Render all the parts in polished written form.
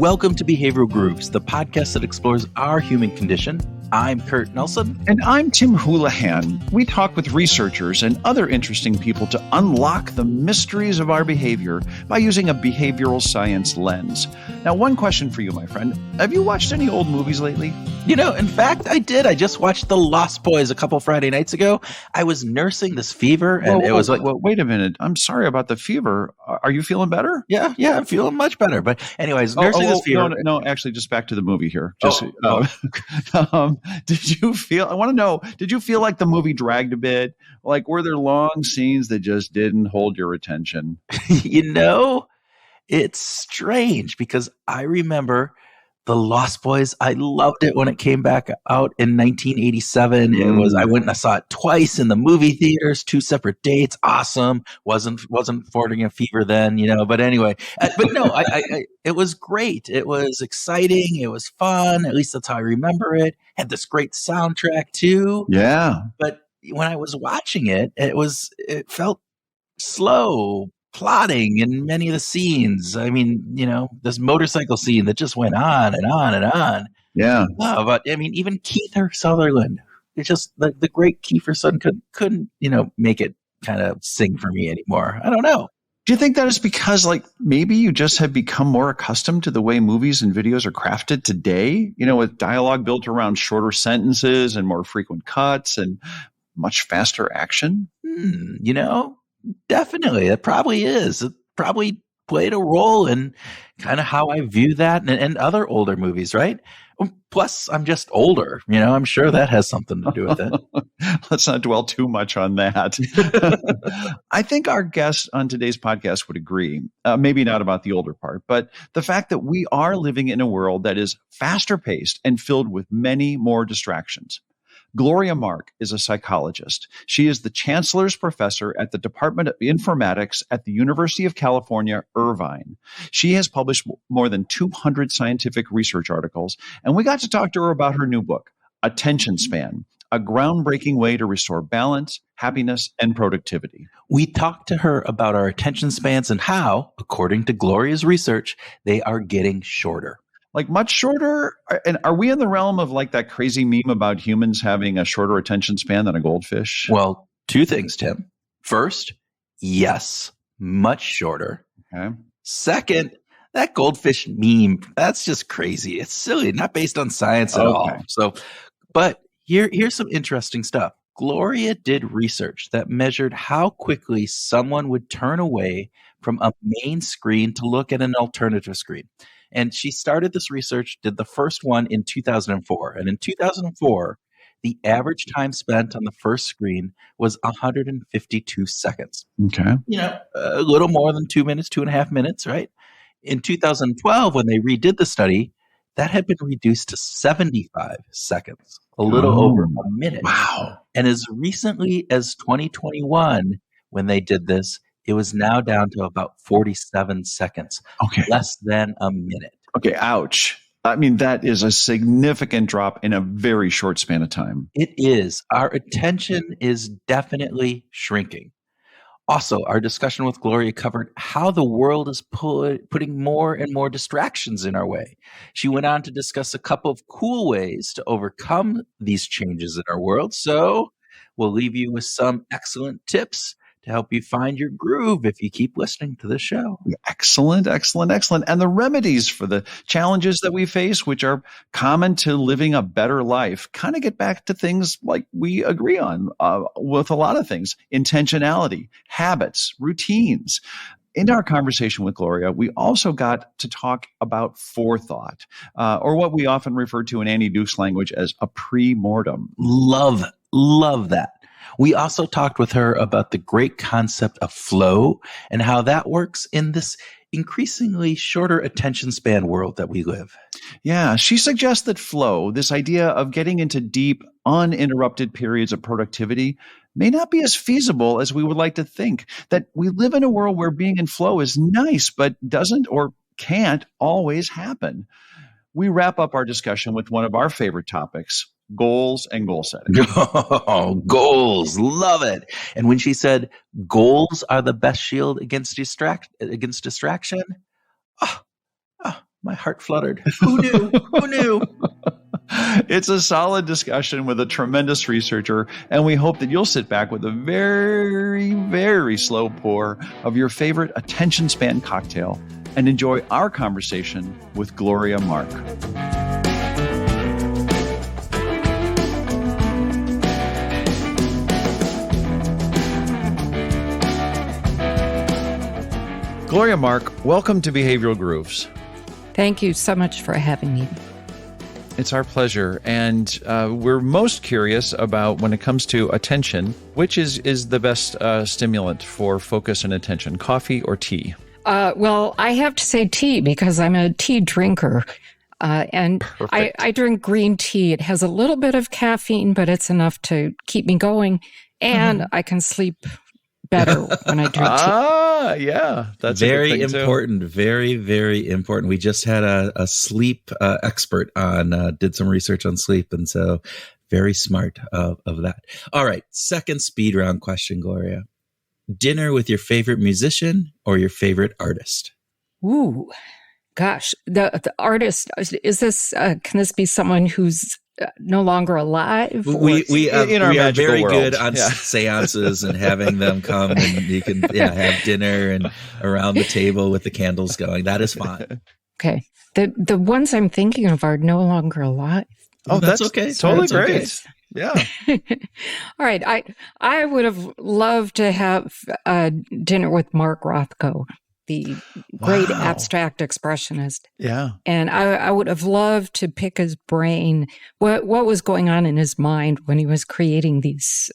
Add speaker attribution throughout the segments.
Speaker 1: Welcome to Behavioral Grooves, the podcast that explores our human condition. I'm Kurt Nelson.
Speaker 2: And I'm Tim Houlihan. We talk with researchers and other interesting people to unlock the mysteries of our behavior by using a behavioral science lens. Now, one question for you, my friend. Have you watched any old movies lately?
Speaker 1: You know, in fact, I did. I just watched The Lost Boys a couple Friday nights ago. I was nursing this fever, and it was like...
Speaker 2: Well, wait a minute. I'm sorry about the fever. Are you feeling better?
Speaker 1: Yeah, I'm feeling much better. But anyways, nursing this fever...
Speaker 2: No, actually, just back to the movie here. Did you feel like the movie dragged a bit? Like, were there long scenes that just didn't hold your attention?
Speaker 1: You know, it's strange because I remember The Lost Boys. I loved it when it came back out in 1987. I went and I saw it twice in the movie theaters, 2 separate dates. Awesome. Wasn't fording a fever then, but anyway, it was great. It was exciting. It was fun. At least that's how I remember it. Had this great soundtrack too.
Speaker 2: Yeah.
Speaker 1: But when I was watching it, it felt slow, plotting in many of the scenes. I mean, this motorcycle scene that just went on and on and on.
Speaker 2: Yeah.
Speaker 1: But I mean, even Kiefer Sutherland, it's just the great Kiefer Sutherland couldn't, make it kind of sing for me anymore. I don't know.
Speaker 2: Do you think that is because, maybe you just have become more accustomed to the way movies and videos are crafted today, with dialogue built around shorter sentences and more frequent cuts and much faster action?
Speaker 1: Definitely. It probably is. It probably played a role in kind of how I view that and other older movies, right? Plus, I'm just older. I'm sure that has something to do with it.
Speaker 2: Let's not dwell too much on that. I think our guest on today's podcast would agree, maybe not about the older part, but the fact that we are living in a world that is faster paced and filled with many more distractions. Gloria Mark is a psychologist. She is the chancellor's professor at the Department of Informatics at the University of California, Irvine. She has published more than 200 scientific research articles, and we got to talk to her about her new book, Attention Span, a groundbreaking way to restore balance, happiness, and productivity.
Speaker 1: We talked to her about our attention spans and how, according to Gloria's research, they are getting shorter.
Speaker 2: Like much shorter? And are we in the realm of that crazy meme about humans having a shorter attention span than a goldfish?
Speaker 1: Well, 2 things, Tim. First, yes, much shorter.
Speaker 2: Okay.
Speaker 1: Second, that goldfish meme, that's just crazy. It's silly, not based on science at all. But here's some interesting stuff. Gloria did research that measured how quickly someone would turn away from a main screen to look at an alternative screen. And she started this research, did the first one in 2004. And in 2004, the average time spent on the first screen was 152 seconds.
Speaker 2: Okay.
Speaker 1: A little more than 2 minutes, 2.5 minutes, right? In 2012, when they redid the study, that had been reduced to 75 seconds, a little over a minute.
Speaker 2: Wow.
Speaker 1: And as recently as 2021, when they did this, it was now down to about 47 seconds, less than a minute.
Speaker 2: Okay, ouch. I mean, that is a significant drop in a very short span of time.
Speaker 1: It is. Our attention is definitely shrinking. Also, our discussion with Gloria covered how the world is putting more and more distractions in our way. She went on to discuss a couple of cool ways to overcome these changes in our world. So we'll leave you with some excellent tips to help you find your groove if you keep listening to the show.
Speaker 2: Excellent. And the remedies for the challenges that we face, which are common to living a better life, kind of get back to things like we agree on with a lot of things: intentionality, habits, routines. In our conversation with Gloria, we also got to talk about forethought, or what we often refer to in Annie Duke's language as a pre-mortem.
Speaker 1: Love that. We also talked with her about the great concept of flow and how that works in this increasingly shorter attention span world that we live.
Speaker 2: Yeah, she suggests that flow, this idea of getting into deep, uninterrupted periods of productivity, may not be as feasible as we would like to think. That we live in a world where being in flow is nice, but doesn't or can't always happen. We wrap up our discussion with one of our favorite topics: goals and goal setting.
Speaker 1: Oh, goals. Love it. And when she said goals are the best shield against distraction, My heart fluttered. Who knew? Who knew?
Speaker 2: It's a solid discussion with a tremendous researcher, and we hope that you'll sit back with a very, very slow pour of your favorite attention span cocktail and enjoy our conversation with Gloria Mark. Gloria Mark, welcome to Behavioral Grooves.
Speaker 3: Thank you so much for having me.
Speaker 2: It's our pleasure. And we're most curious about, when it comes to attention, which is the best stimulant for focus and attention, coffee or tea?
Speaker 3: Well, I have to say tea because I'm a tea drinker. And I drink green tea. It has a little bit of caffeine, but it's enough to keep me going. And I can sleep better when I drink tea.
Speaker 2: Yeah. That's
Speaker 1: very important. Very, very important. We just had a sleep expert on, did some research on sleep. And so very smart of that. All right. Second speed round question, Gloria. Dinner with your favorite musician or your favorite artist?
Speaker 3: Ooh, gosh. The artist, is this, can this be someone who's no longer alive?
Speaker 1: We are very good on seances and having them come, and you can have dinner and around the table with the candles going. That is fine.
Speaker 3: Okay. The ones I'm thinking of are no longer alive.
Speaker 2: Oh, that's okay. Totally great. Okay. Yeah.
Speaker 3: All right. I would have loved to have dinner with Mark Rothko, the great abstract expressionist.
Speaker 2: Yeah.
Speaker 3: And I would have loved to pick his brain, what was going on in his mind when he was creating these,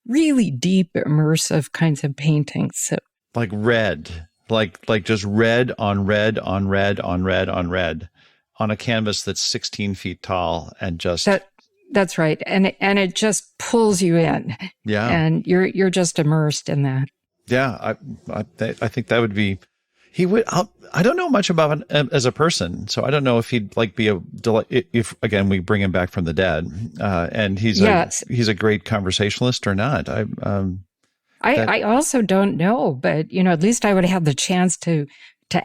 Speaker 3: really deep, immersive kinds of paintings.
Speaker 2: Like red, like just red on red on red on red on red on a canvas that's 16 feet tall and just...
Speaker 3: That's right. And it just pulls you in.
Speaker 2: Yeah.
Speaker 3: And you're just immersed in that.
Speaker 2: Yeah, I think that would be. He would. I don't know much about him as a person, so I don't know if he'd be a delight. If again we bring him back from the dead, and he's a great conversationalist or not.
Speaker 3: I also don't know, but at least I would have the chance to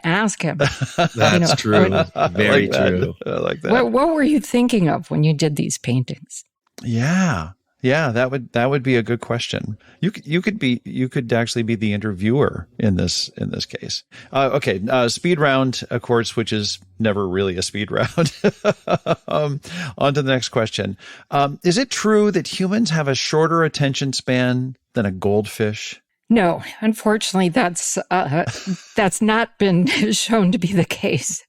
Speaker 3: ask him.
Speaker 1: That's true. Very true.
Speaker 2: I like that.
Speaker 3: What were you thinking of when you did these paintings?
Speaker 2: Yeah, that would be a good question. You could actually be the interviewer in this case. Okay, speed round, of course, which is never really a speed round. On to the next question. Is it true that humans have a shorter attention span than a goldfish?
Speaker 3: No, unfortunately, that's not been shown to be the case.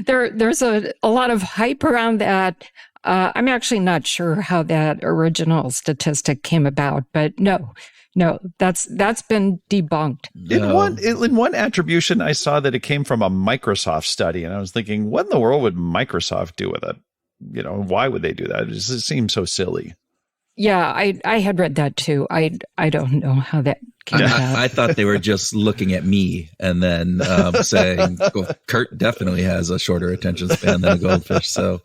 Speaker 3: There's a lot of hype around that. I'm actually not sure how that original statistic came about, but no, that's been debunked.
Speaker 1: No.
Speaker 2: In one attribution, I saw that it came from a Microsoft study, and I was thinking, what in the world would Microsoft do with it? Why would they do that? It just seems so silly.
Speaker 3: Yeah, I had read that too. I don't know how that came about.
Speaker 1: I thought they were just looking at me and then saying, well, Kurt definitely has a shorter attention span than a goldfish. So,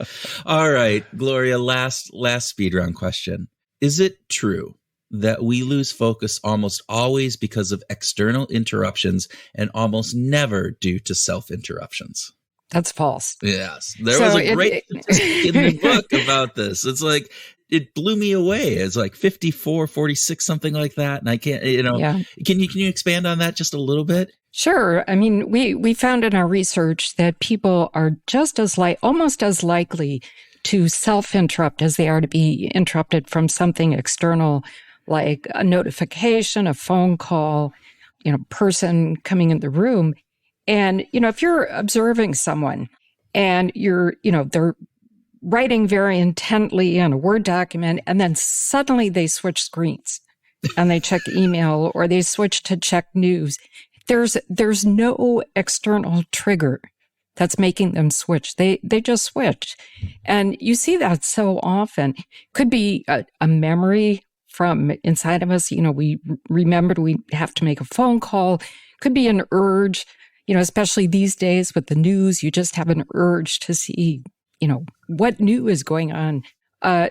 Speaker 1: all right, Gloria, last speed round question. Is it true that we lose focus almost always because of external interruptions and almost never due to self-interruptions?
Speaker 3: That's false.
Speaker 1: Yes. There was a great statistic in the book about this. It's like, it blew me away. It's like 54, 46, something like that. And I can't, Can you expand on that just a little bit?
Speaker 3: Sure. I mean, we found in our research that people are just almost as likely to self-interrupt as they are to be interrupted from something external, like a notification, a phone call, person coming in the room. And, if you're observing someone and they're writing very intently in a Word document, and then suddenly they switch screens and they check email or they switch to check news. There's no external trigger that's making them switch. They just switch. And you see that so often. Could be a memory from inside of us. We remembered we have to make a phone call. Could be an urge, especially these days with the news, you just have an urge to see what new is going on.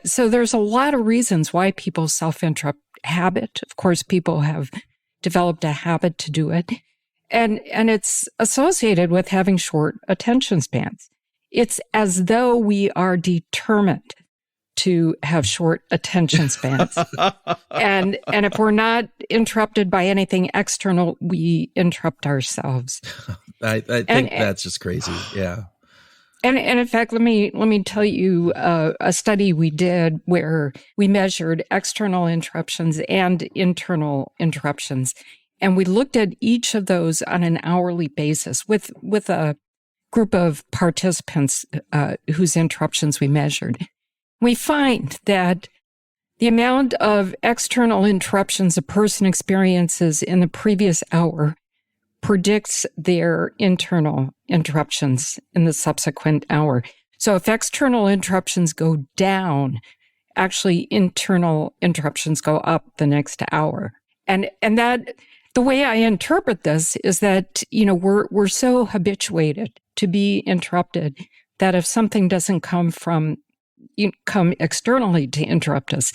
Speaker 3: So there's a lot of reasons why people self-interrupt. Habit. Of course, people have developed a habit to do it. And it's associated with having short attention spans. It's as though we are determined to have short attention spans. and if we're not interrupted by anything external, we interrupt ourselves.
Speaker 1: I think that's just crazy. Yeah.
Speaker 3: And in fact, let me tell you a study we did where we measured external interruptions and internal interruptions. And we looked at each of those on an hourly basis with a group of participants whose interruptions we measured. We find that the amount of external interruptions a person experiences in the previous hour predicts their internal interruptions in the subsequent hour. So if external interruptions go down, actually internal interruptions go up the next hour. And that the way I interpret this is that, we're so habituated to be interrupted that if something doesn't come externally to interrupt us,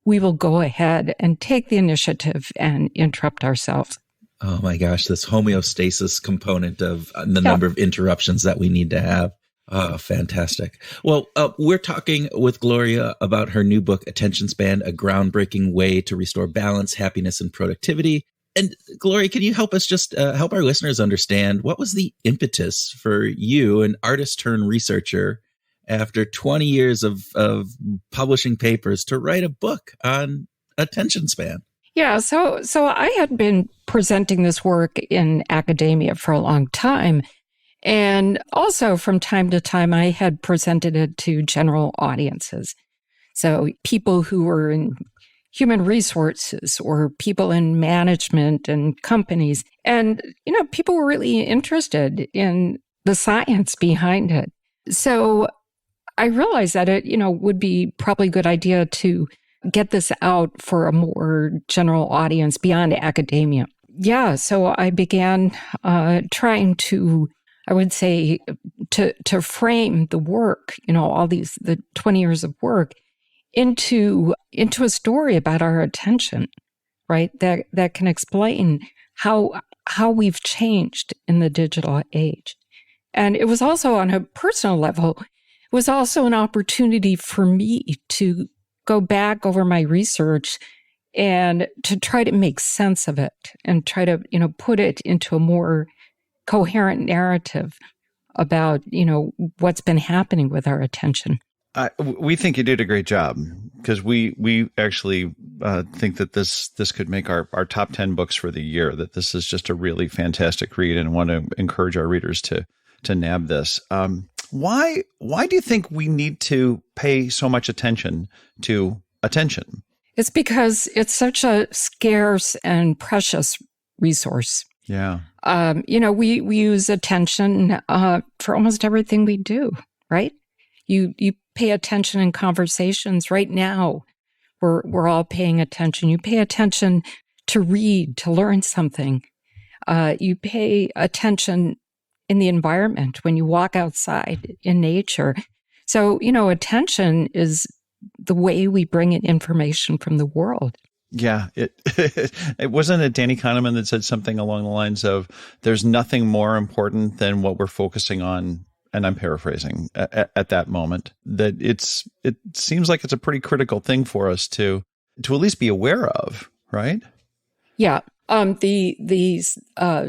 Speaker 3: we will go ahead and take the initiative and interrupt ourselves.
Speaker 1: Oh my gosh, this homeostasis component of the number of interruptions that we need to have. Oh, fantastic. Well, we're talking with Gloria about her new book, Attention Span, a groundbreaking way to restore balance, happiness, and productivity. And Gloria, can you help us just help our listeners understand what was the impetus for you, an artist turned researcher, after 20 years of publishing papers, to write a book on attention span?
Speaker 3: Yeah, so I had been presenting this work in academia for a long time. And also from time to time, I had presented it to general audiences. So people who were in human resources or people in management and companies. And, people were really interested in the science behind it. So I realized that it, would be probably a good idea to get this out for a more general audience beyond academia. Yeah, so I began trying to, I would say, to frame the work, all the 20 years of work into a story about our attention, right? That can explain how we've changed in the digital age. And it was also on a personal level, it was also an opportunity for me to go back over my research and to try to make sense of it and try to, put it into a more coherent narrative about, what's been happening with our attention.
Speaker 2: We think you did a great job because we actually think that this could make our top 10 books for the year, that this is just a really fantastic read, and want to encourage our readers to nab this. Why do you think we need to pay so much attention to attention?
Speaker 3: It's because it's such a scarce and precious resource.
Speaker 2: Yeah.
Speaker 3: We use attention for almost everything we do, right? You pay attention in conversations right now. We're all paying attention. You pay attention to read, to learn something. You pay attention in the environment when you walk outside in nature. So, attention is the way we bring in information from the world.
Speaker 2: Yeah, it wasn't it Danny Kahneman that said something along the lines of, there's nothing more important than what we're focusing on, and I'm paraphrasing, at that moment, that it seems like it's a pretty critical thing for us to at least be aware of, right?
Speaker 3: Yeah. The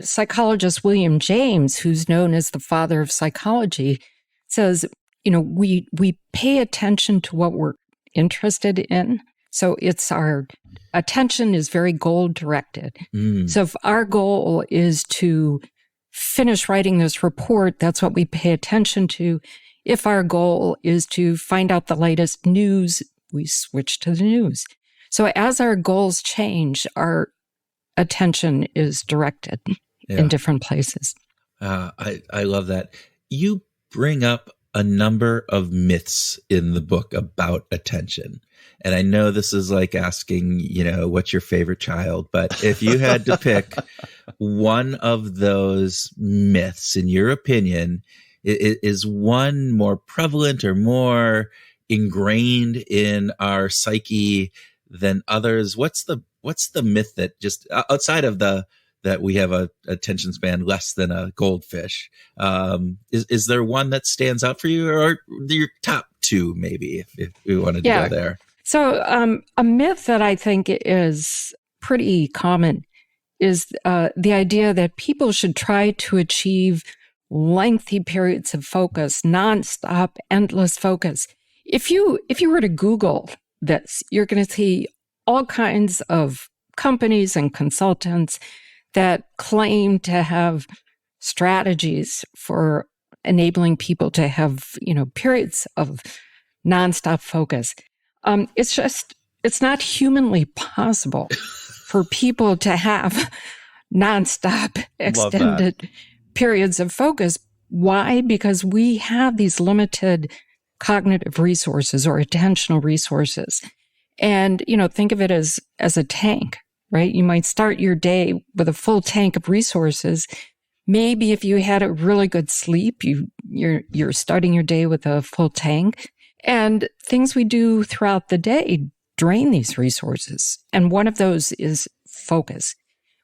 Speaker 3: psychologist William James, who's known as the father of psychology, says, we pay attention to what we're interested in. So it's our attention is very goal directed. So if our goal is to finish writing this report, that's what we pay attention to. If our goal is to find out the latest news, we switch to the news. So as our goals change, our attention is directed in different places.
Speaker 1: I love that. You bring up a number of myths in the book about attention. And I know this is like asking, what's your favorite child? But if you had to pick one of those myths, in your opinion, is one more prevalent or more ingrained in our psyche than others? What's the myth that, just outside of the that we have a attention span less than a goldfish. Is there one that stands out for you, or your top two, maybe, if we wanted to go there?
Speaker 3: So a myth that I think is pretty common is the idea that people should try to achieve lengthy periods of focus, nonstop, endless focus. If you were to Google this, you're going to see all kinds of companies and consultants that claim to have strategies for enabling people to have, periods of nonstop focus. It's not humanly possible for people to have nonstop extended periods of focus. Why? Because we have these limited cognitive resources or attentional resources. And, think of it as a tank, right? You might start your day with a full tank of resources. Maybe if you had a really good sleep, you're starting your day with a full tank. And things we do throughout the day drain these resources. And one of those is focus.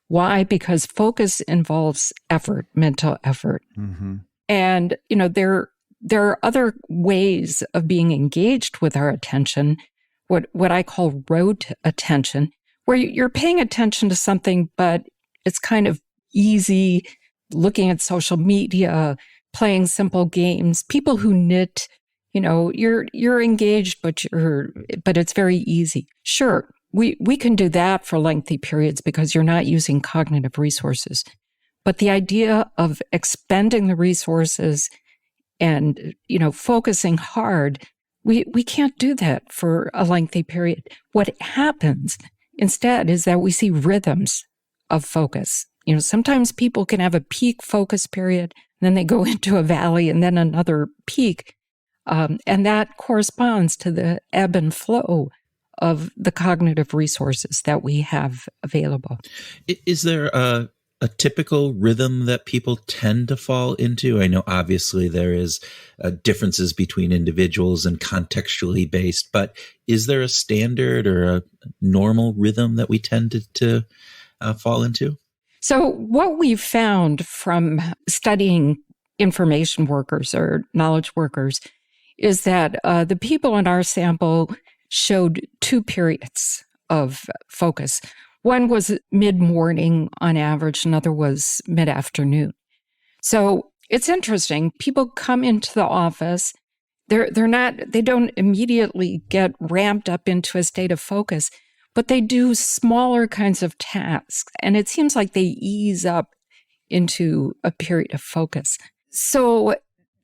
Speaker 3: Why? Because focus involves effort, mental effort. Mm-hmm. And, there are other ways of being engaged with our attention, what I call rote attention, where you're paying attention to something, but it's kind of easy, looking at social media, playing simple games, people who knit, you're engaged, but it's very easy. Sure, we can do that for lengthy periods because you're not using cognitive resources. But the idea of expending the resources and, focusing hard, we can't do that for a lengthy period. What happens instead is that we see rhythms of focus. Sometimes people can have a peak focus period, and then they go into a valley and then another peak. And that corresponds to the ebb and flow of the cognitive resources that we have available.
Speaker 1: Is there a typical rhythm that people tend to fall into? I know obviously there is differences between individuals and contextually based, but is there a standard or a normal rhythm that we tend to fall into?
Speaker 3: So what we've found from studying information workers or knowledge workers is that the people in our sample showed 2 periods of focus. One was mid-morning on average, another was mid-afternoon. So it's interesting. People come into the office, they don't immediately get ramped up into a state of focus, but they do smaller kinds of tasks. And it seems like they ease up into a period of focus. So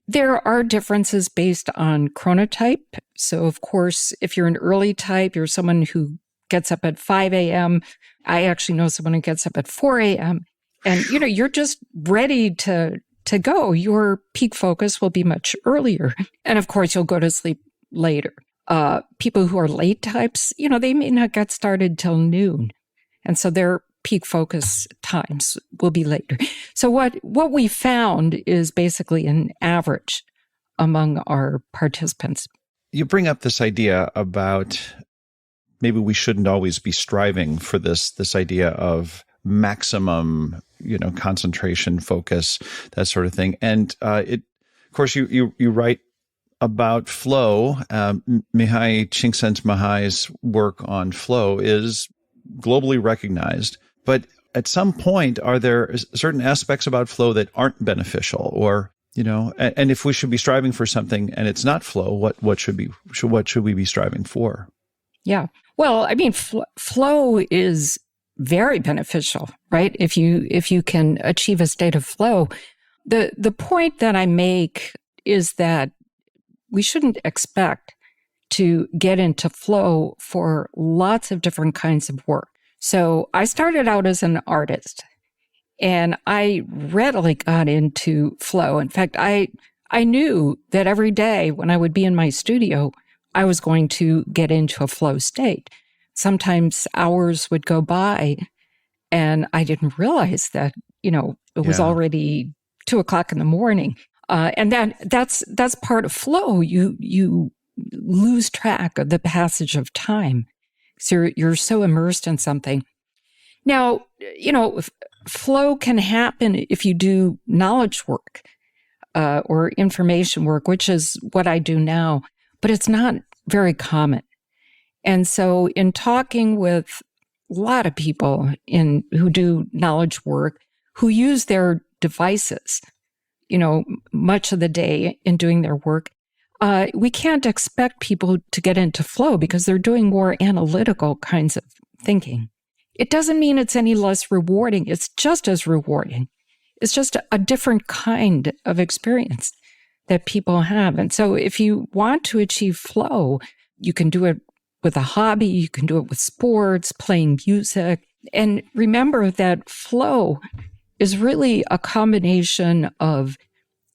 Speaker 3: there are differences based on chronotype. So of course, if you're an early type, you're someone who gets up at 5 a.m. I actually know someone who gets up at 4 a.m. And, you're just ready to go. Your peak focus will be much earlier. And of course, you'll go to sleep later. People who are late types, they may not get started till noon. And so their peak focus times will be later. So what we found is basically an average among our participants.
Speaker 2: You bring up this idea about maybe we shouldn't always be striving for this idea of maximum, concentration, focus, that sort of thing. And of course, you write about flow. Mihai Csikszentmihalyi's work on flow is globally recognized. But at some point, are there certain aspects about flow that aren't beneficial, or and if we should be striving for something and it's not flow, what should we be striving for?
Speaker 3: Yeah. Well, I mean, flow is very beneficial, right? If you can achieve a state of flow. The point that I make is that we shouldn't expect to get into flow for lots of different kinds of work. So I started out as an artist, and I readily got into flow. In fact, I knew that every day when I would be in my studio, I was going to get into a flow state. Sometimes hours would go by and I didn't realize that, it was already 2:00 in the morning. And that's part of flow. You lose track of the passage of time. So you're so immersed in something. Now, flow can happen if you do knowledge work or information work, which is what I do now, but it's not very common. And so in talking with a lot of people who do knowledge work, who use their devices, much of the day in doing their work, we can't expect people to get into flow because they're doing more analytical kinds of thinking. It doesn't mean it's any less rewarding. It's just as rewarding. It's just a different kind of experience that people have. And so if you want to achieve flow, you can do it with a hobby, you can do it with sports, playing music. And remember that flow is really a combination of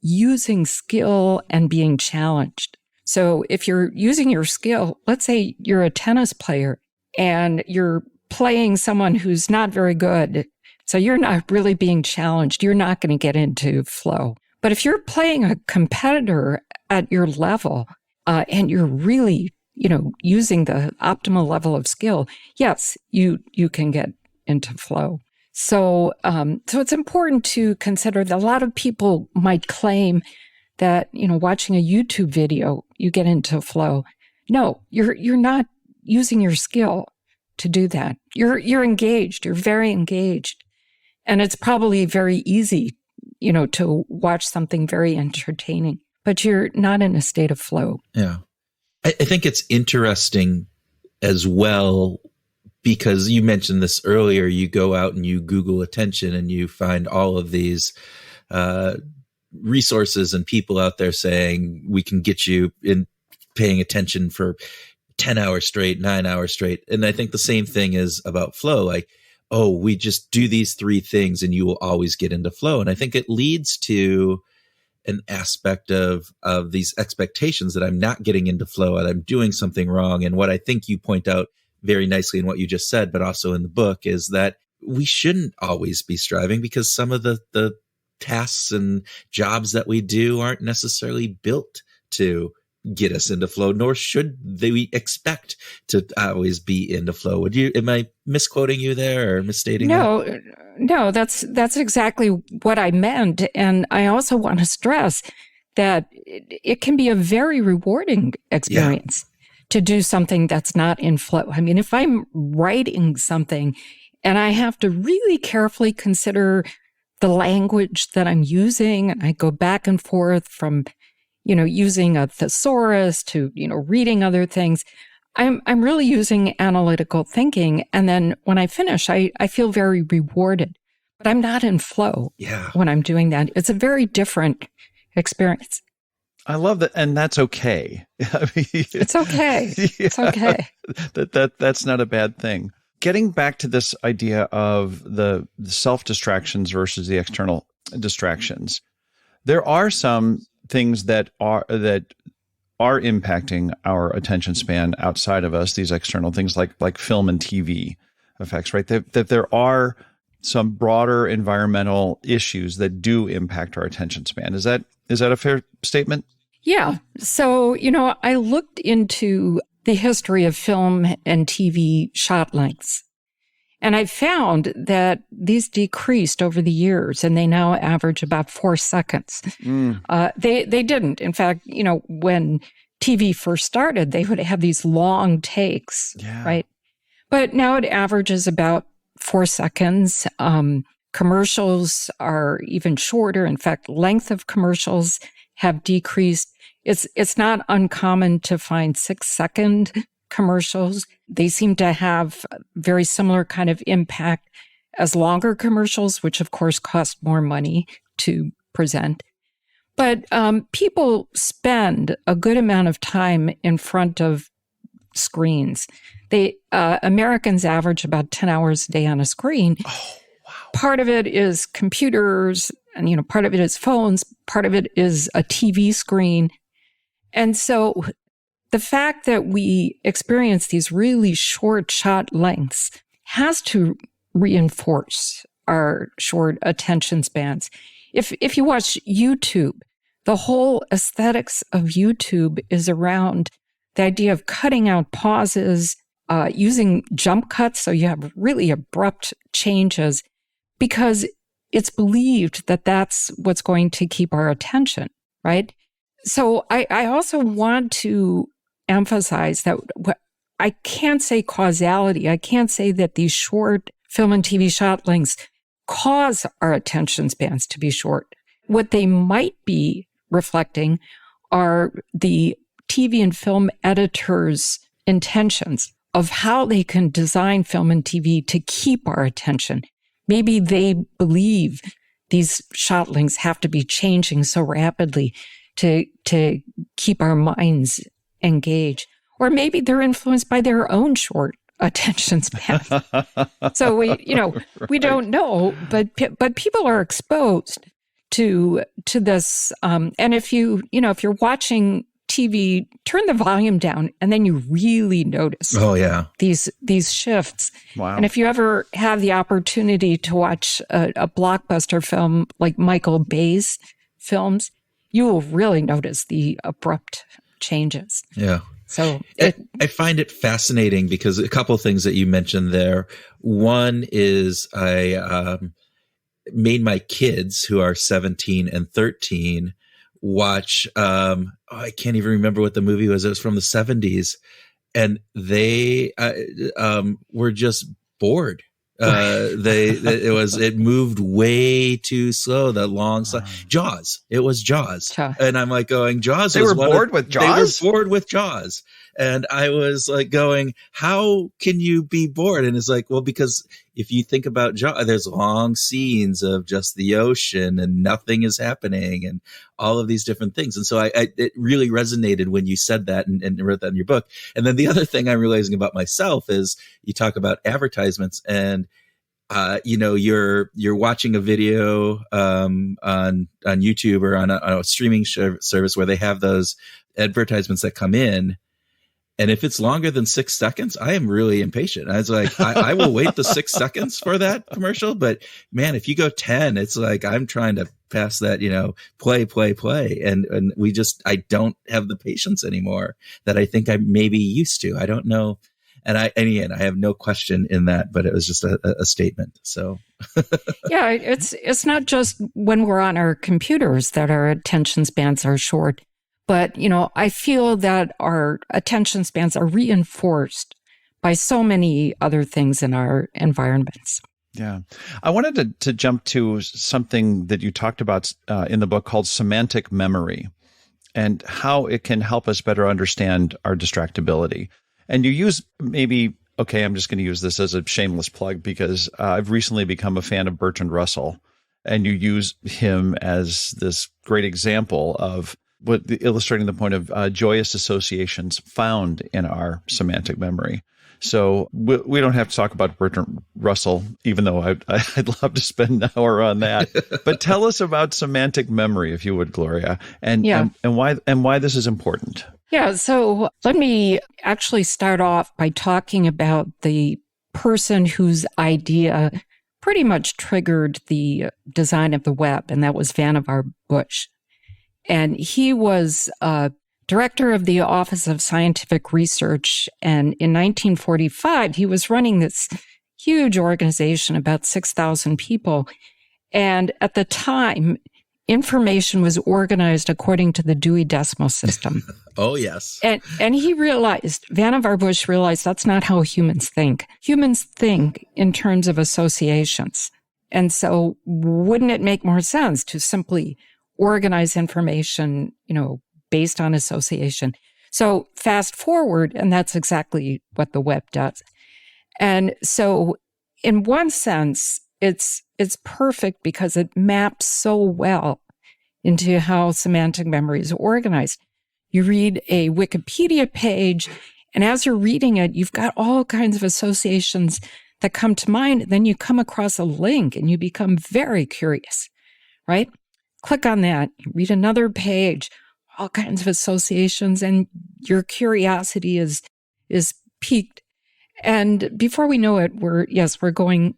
Speaker 3: using skill and being challenged. So if you're using your skill, let's say you're a tennis player and you're playing someone who's not very good, so you're not really being challenged, you're not going to get into flow. But if you're playing a competitor at your level and you're really, using the optimal level of skill, yes, you can get into flow. So it's important to consider that a lot of people might claim that, watching a YouTube video, you get into flow. No, you're not using your skill to do that. You're engaged. You're very engaged. And it's probably very easy, to watch something very entertaining, but you're not in a state of flow.
Speaker 1: Yeah. I think it's interesting as well, because you mentioned this earlier, you go out and you Google attention and you find all of these resources and people out there saying, we can get you in paying attention for 10 hours straight, 9 hours straight. And I think the same thing is about flow. Like, oh, we just do these 3 things and you will always get into flow. And I think it leads to an aspect of these expectations that I'm not getting into flow and I'm doing something wrong. And what I think you point out very nicely in what you just said, but also in the book, is that we shouldn't always be striving, because some of the tasks and jobs that we do aren't necessarily built to get us into flow, nor should they expect to always be into flow. Am I misquoting you there or misstating that?
Speaker 3: No, that's exactly what I meant. And I also want to stress that it can be a very rewarding experience to do something that's not in flow. I mean, if I'm writing something and I have to really carefully consider the language that I'm using, and I go back and forth from using a thesaurus to, reading other things, I'm really using analytical thinking. And then when I finish, I feel very rewarded, but I'm not in flow when I'm doing that. It's a very different experience.
Speaker 2: I love that. And that's okay.
Speaker 3: It's okay. It's okay.
Speaker 2: That's not a bad thing. Getting back to this idea of the self-distractions versus the external distractions, there are some things that are impacting our attention span outside of us, these external things like film and TV effects, right? That there are some broader environmental issues that do impact our attention span. Is that a fair statement?
Speaker 3: Yeah. So, I looked into the history of film and TV shot lengths, and I found that these decreased over the years, and they now average about 4 seconds. They didn't. In fact, when TV first started, they would have these long takes, right? But now it averages about 4 seconds. Commercials are even shorter. In fact, length of commercials have decreased. It's not uncommon to find 6-second commercials. They seem to have very similar kind of impact as longer commercials, which of course cost more money to present. But people spend a good amount of time in front of screens. Americans average about 10 hours a day on a screen.
Speaker 2: Oh, wow.
Speaker 3: Part of it is computers, and part of it is phones, part of it is a TV screen. And so the fact that we experience these really short shot lengths has to reinforce our short attention spans. If you watch YouTube, the whole aesthetics of YouTube is around the idea of cutting out pauses using jump cuts, so you have really abrupt changes, because it's believed that that's what's going to keep our attention, right? So I also want to emphasize that I can't say causality. I can't say that these short film and TV shot lengths cause our attention spans to be short. What they might be reflecting are the TV and film editors' intentions of how they can design film and TV to keep our attention. Maybe they believe these shot lengths have to be changing so rapidly to keep our minds engaged. Or maybe they're influenced by their own short attention span. So we don't know, but people are exposed to this. And if if you're watching TV, turn the volume down, and then you really notice.
Speaker 1: Oh yeah,
Speaker 3: these shifts.
Speaker 2: Wow.
Speaker 3: And if you ever have the opportunity to watch a blockbuster film like Michael Bay's films, you will really notice the abrupt changes.
Speaker 1: Yeah.
Speaker 3: So
Speaker 1: I find it fascinating because a couple of things that you mentioned there. One is I made my kids, who are 17 and 13, watch, I can't even remember what the movie was. It was from the 70s. And they were just bored. It moved way too slow. The long Jaws. It was Jaws. And I'm like going, Jaws.
Speaker 2: They were bored with Jaws?
Speaker 1: They were bored with Jaws. And I was like going, how can you be bored? And it's like, well, because if you think about Jaws, there's long scenes of just the ocean and nothing is happening and all of these different things. And so it really resonated when you said that and wrote that in your book. And then the other thing I'm realizing about myself is you talk about advertisements and you're watching a video on YouTube or on a streaming service where they have those advertisements that come in. And if it's longer than 6 seconds, I am really impatient. I was like, I will wait the 6 seconds for that commercial. But man, if you go 10, it's like I'm trying to pass that, play. And I don't have the patience anymore that I think I maybe used to. I don't know. And I have no question in that, but it was just a statement. So
Speaker 3: yeah, it's not just when we're on our computers that our attention spans are short. But, I feel that our attention spans are reinforced by so many other things in our environments.
Speaker 2: Yeah. I wanted to jump to something that you talked about in the book called semantic memory and how it can help us better understand our distractibility. And you use I'm just going to use this as a shameless plug because I've recently become a fan of Bertrand Russell. And you use him as this great example of illustrating the point of joyous associations found in our semantic memory. So we don't have to talk about Bertrand Russell, even though I'd love to spend an hour on that. But tell us about semantic memory, if you would, Gloria, and why this is important.
Speaker 3: Yeah, so let me actually start off by talking about the person whose idea pretty much triggered the design of the web, and that was Vannevar Bush. And he was director of the Office of Scientific Research. And in 1945, he was running this huge organization, about 6,000 people. And at the time, information was organized according to the Dewey Decimal System.
Speaker 1: Oh, yes.
Speaker 3: And Vannevar Bush realized that's not how humans think. Humans think in terms of associations. And so wouldn't it make more sense to simply organize information, based on association? So fast forward, and that's exactly what the web does. And so in one sense, it's perfect because it maps so well into how semantic memory is organized. You read a Wikipedia page, and as you're reading it, you've got all kinds of associations that come to mind. Then you come across a link and you become very curious, right? Click on that, read another page, all kinds of associations, and your curiosity is piqued. And before we know it, we're going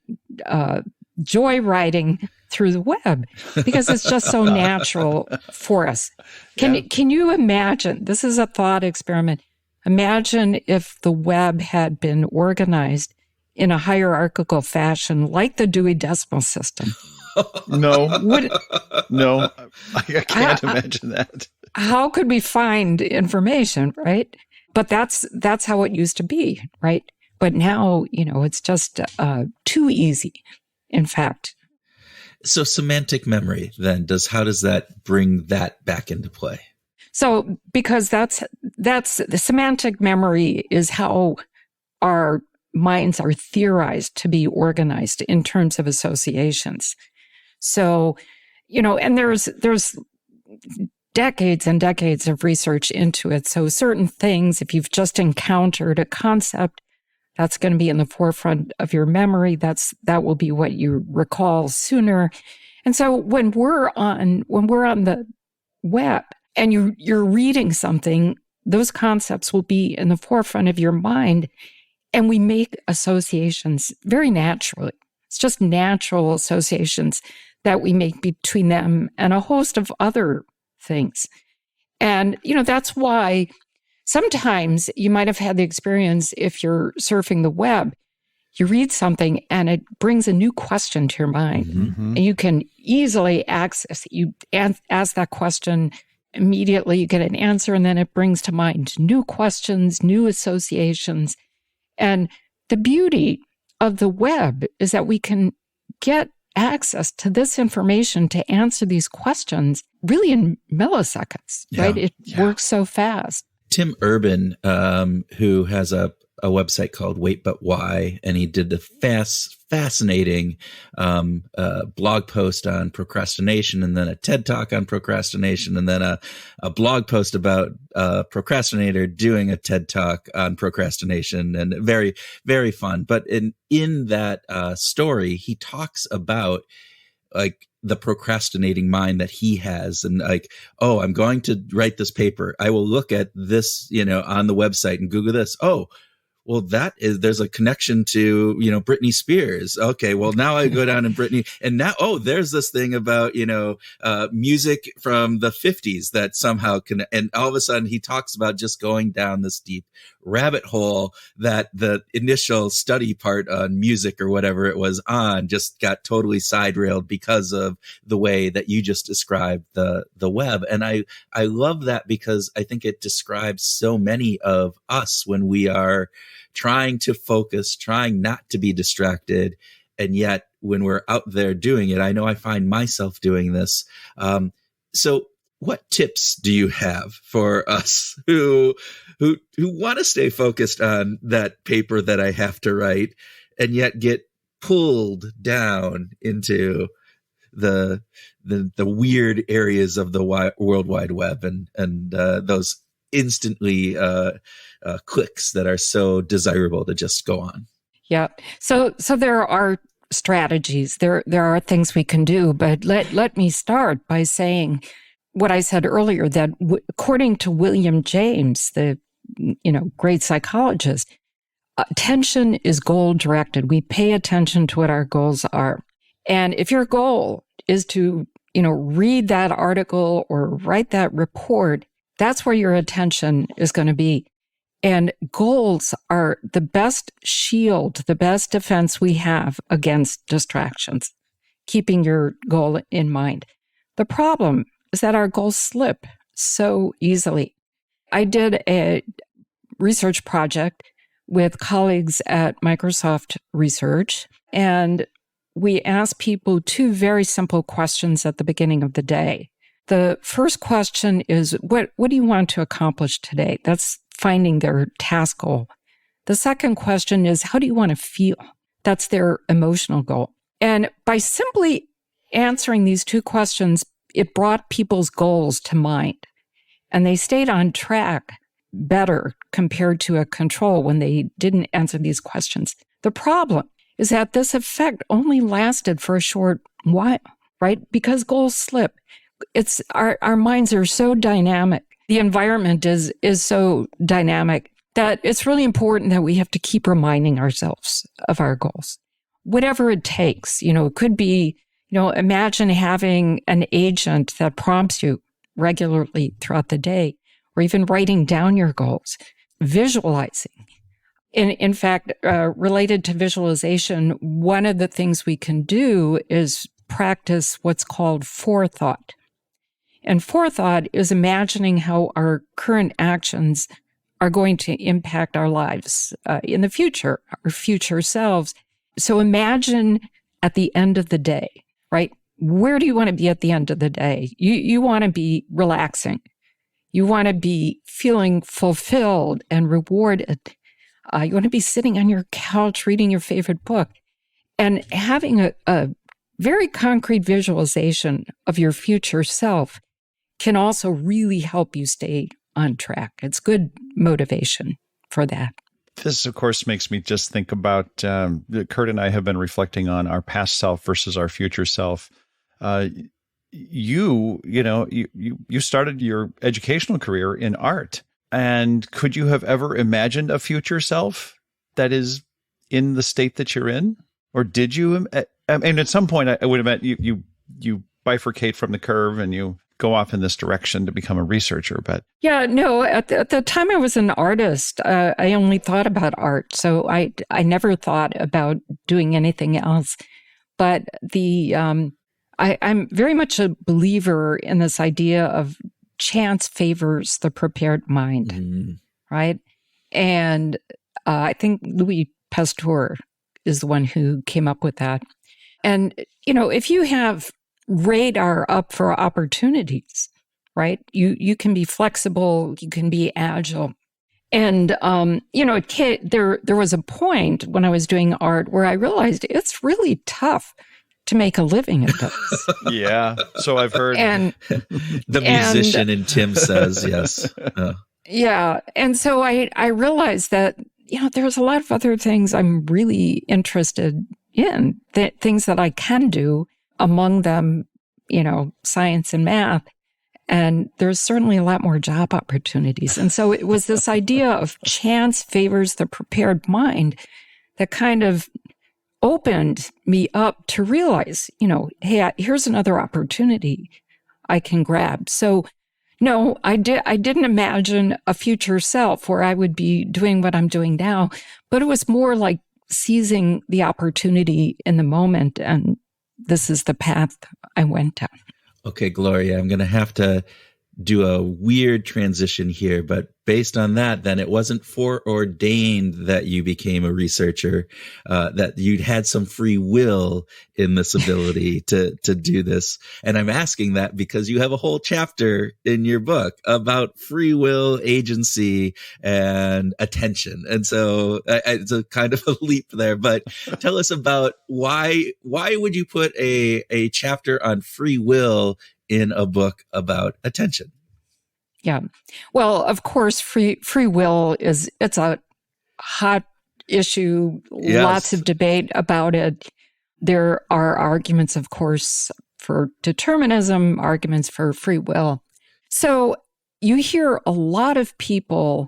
Speaker 3: joyriding through the web because it's just so natural for us. Can you imagine? This is a thought experiment. Imagine if the web had been organized in a hierarchical fashion like the Dewey Decimal System.
Speaker 2: No, I can't imagine that.
Speaker 3: How could we find information, right? But that's how it used to be, right? But now, it's just too easy, in fact.
Speaker 1: So semantic memory, then, how does that bring that back into play?
Speaker 3: So because that's the semantic memory is how our minds are theorized to be organized in terms of associations. So, and there's decades and decades of research into it. So certain things, if you've just encountered a concept, that's going to be in the forefront of your memory. That will be what you recall sooner. And so when we're on the web and you're reading something, those concepts will be in the forefront of your mind, and we make associations very naturally. It's just natural associations that we make between them and a host of other things. And, that's why sometimes you might have had the experience, if you're surfing the web, you read something and it brings a new question to your mind. Mm-hmm. And you can easily access it. You ask that question, immediately you get an answer, and then it brings to mind new questions, new associations. And the beauty of the web is that we can get access to this information to answer these questions really in milliseconds, right? It works so fast.
Speaker 1: Tim Urban, who has a website called Wait But Why, and he did the fascinating blog post on procrastination, and then a TED Talk on procrastination, and then a blog post about a procrastinator doing a TED Talk on procrastination, and very, very fun. But in that story, he talks about like the procrastinating mind that he has, and like, oh, I'm going to write this paper. I will look at this, on the website and Google this. Oh, well, there's a connection to, Britney Spears. Okay, well, now I go down in Britney, and now, there's this thing about, music from the 50s that somehow can, and all of a sudden he talks about just going down this deep rabbit hole that the initial study part on music or whatever it was on just got totally side railed because of the way that you just described the web. And I love that, because I think it describes so many of us when we are trying to focus, trying not to be distracted. And yet when we're out there doing it, I know I find myself doing this. So what tips do you have for us who want to stay focused on that paper that I have to write, and yet get pulled down into the weird areas of the World Wide Web and those instantly clicks that are so desirable to just go on?
Speaker 3: Yeah. So there are strategies. There are things we can do, but let me start by saying what I said earlier, that according to William James, the great psychologist, attention is goal directed. We pay attention to what our goals are. And if your goal is to, read that article or write that report, that's where your attention is going to be. And goals are the best shield, the best defense we have against distractions, keeping your goal in mind. The problem is that our goals slip so easily. I did a research project with colleagues at Microsoft Research, and we asked people two very simple questions at the beginning of the day. The first question is, what do you want to accomplish today? That's finding their task goal. The second question is, how do you want to feel? That's their emotional goal. And by simply answering these two questions, it brought people's goals to mind. And they stayed on track better compared to a control when they didn't answer these questions. The problem is that this effect only lasted for a short while, right? Because goals slip. It's our minds are so dynamic. The environment is so dynamic that it's really important that we have to keep reminding ourselves of our goals. Whatever it takes, it could be, imagine having an agent that prompts you regularly throughout the day, or even writing down your goals. visualizing. In fact, related to visualization, one of the things we can do is practice what's called forethought. And forethought is imagining how our current actions are going to impact our lives in the future, our future selves. So imagine at the end of the day, right? Where do you want to be at the end of the day? You want to be relaxing. You want to be feeling fulfilled and rewarded. You want to be sitting on your couch reading your favorite book and having a very concrete visualization of your future self can also really help you stay on track. It's good motivation for that.
Speaker 2: This, of course, makes me just think about Kurt and I have been reflecting on our past self versus our future self. You started your educational career in art. And could you have ever imagined a future self that is in the state that you're in? Or did you? And at some point, I would have meant you bifurcate from the curve and you go off in this direction to become a researcher. But
Speaker 3: yeah, no, at the time I was an artist, I only thought about art. So I never thought about doing anything else. But I'm very much a believer in this idea of chance favors the prepared mind, right? And I think Louis Pasteur is the one who came up with that. And, if you have radar up for opportunities, right? You can be flexible, you can be agile. And, there was a point when I was doing art where I realized it's really tough to make a living at this.
Speaker 2: Yeah. So I've heard.
Speaker 3: And
Speaker 1: the musician in Tim says, yes.
Speaker 3: Yeah. And so I realized that, there's a lot of other things I'm really interested in, things that I can do, among them, science and math. And there's certainly a lot more job opportunities. And so it was this idea of chance favors the prepared mind that kind of opened me up to realize, hey, here's another opportunity I can grab. So no, I didn't imagine a future self where I would be doing what I'm doing now, but it was more like seizing the opportunity in the moment. And this is the path I went down.
Speaker 1: Okay, Gloria, I'm going to have to do a weird transition here, but based on that, then it wasn't foreordained that you became a researcher, that you'd had some free will in this ability to do this. And I'm asking that because you have a whole chapter in your book about free will, agency, and attention. And so it's a kind of a leap there, but tell us about why would you put a chapter on free will in a book about attention?
Speaker 3: Yeah. Well, of course, free will it's a hot issue,
Speaker 1: yes.
Speaker 3: Lots of debate about it. There are arguments, of course, for determinism, arguments for free will. So you hear a lot of people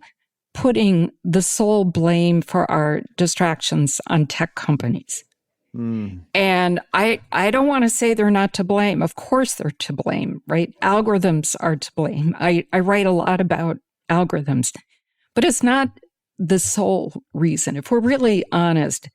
Speaker 3: putting the sole blame for our distractions on tech companies. And I don't want to say they're not to blame. Of course they're to blame, right? Algorithms are to blame. I write a lot about algorithms, but it's not the sole reason. If we're really honest,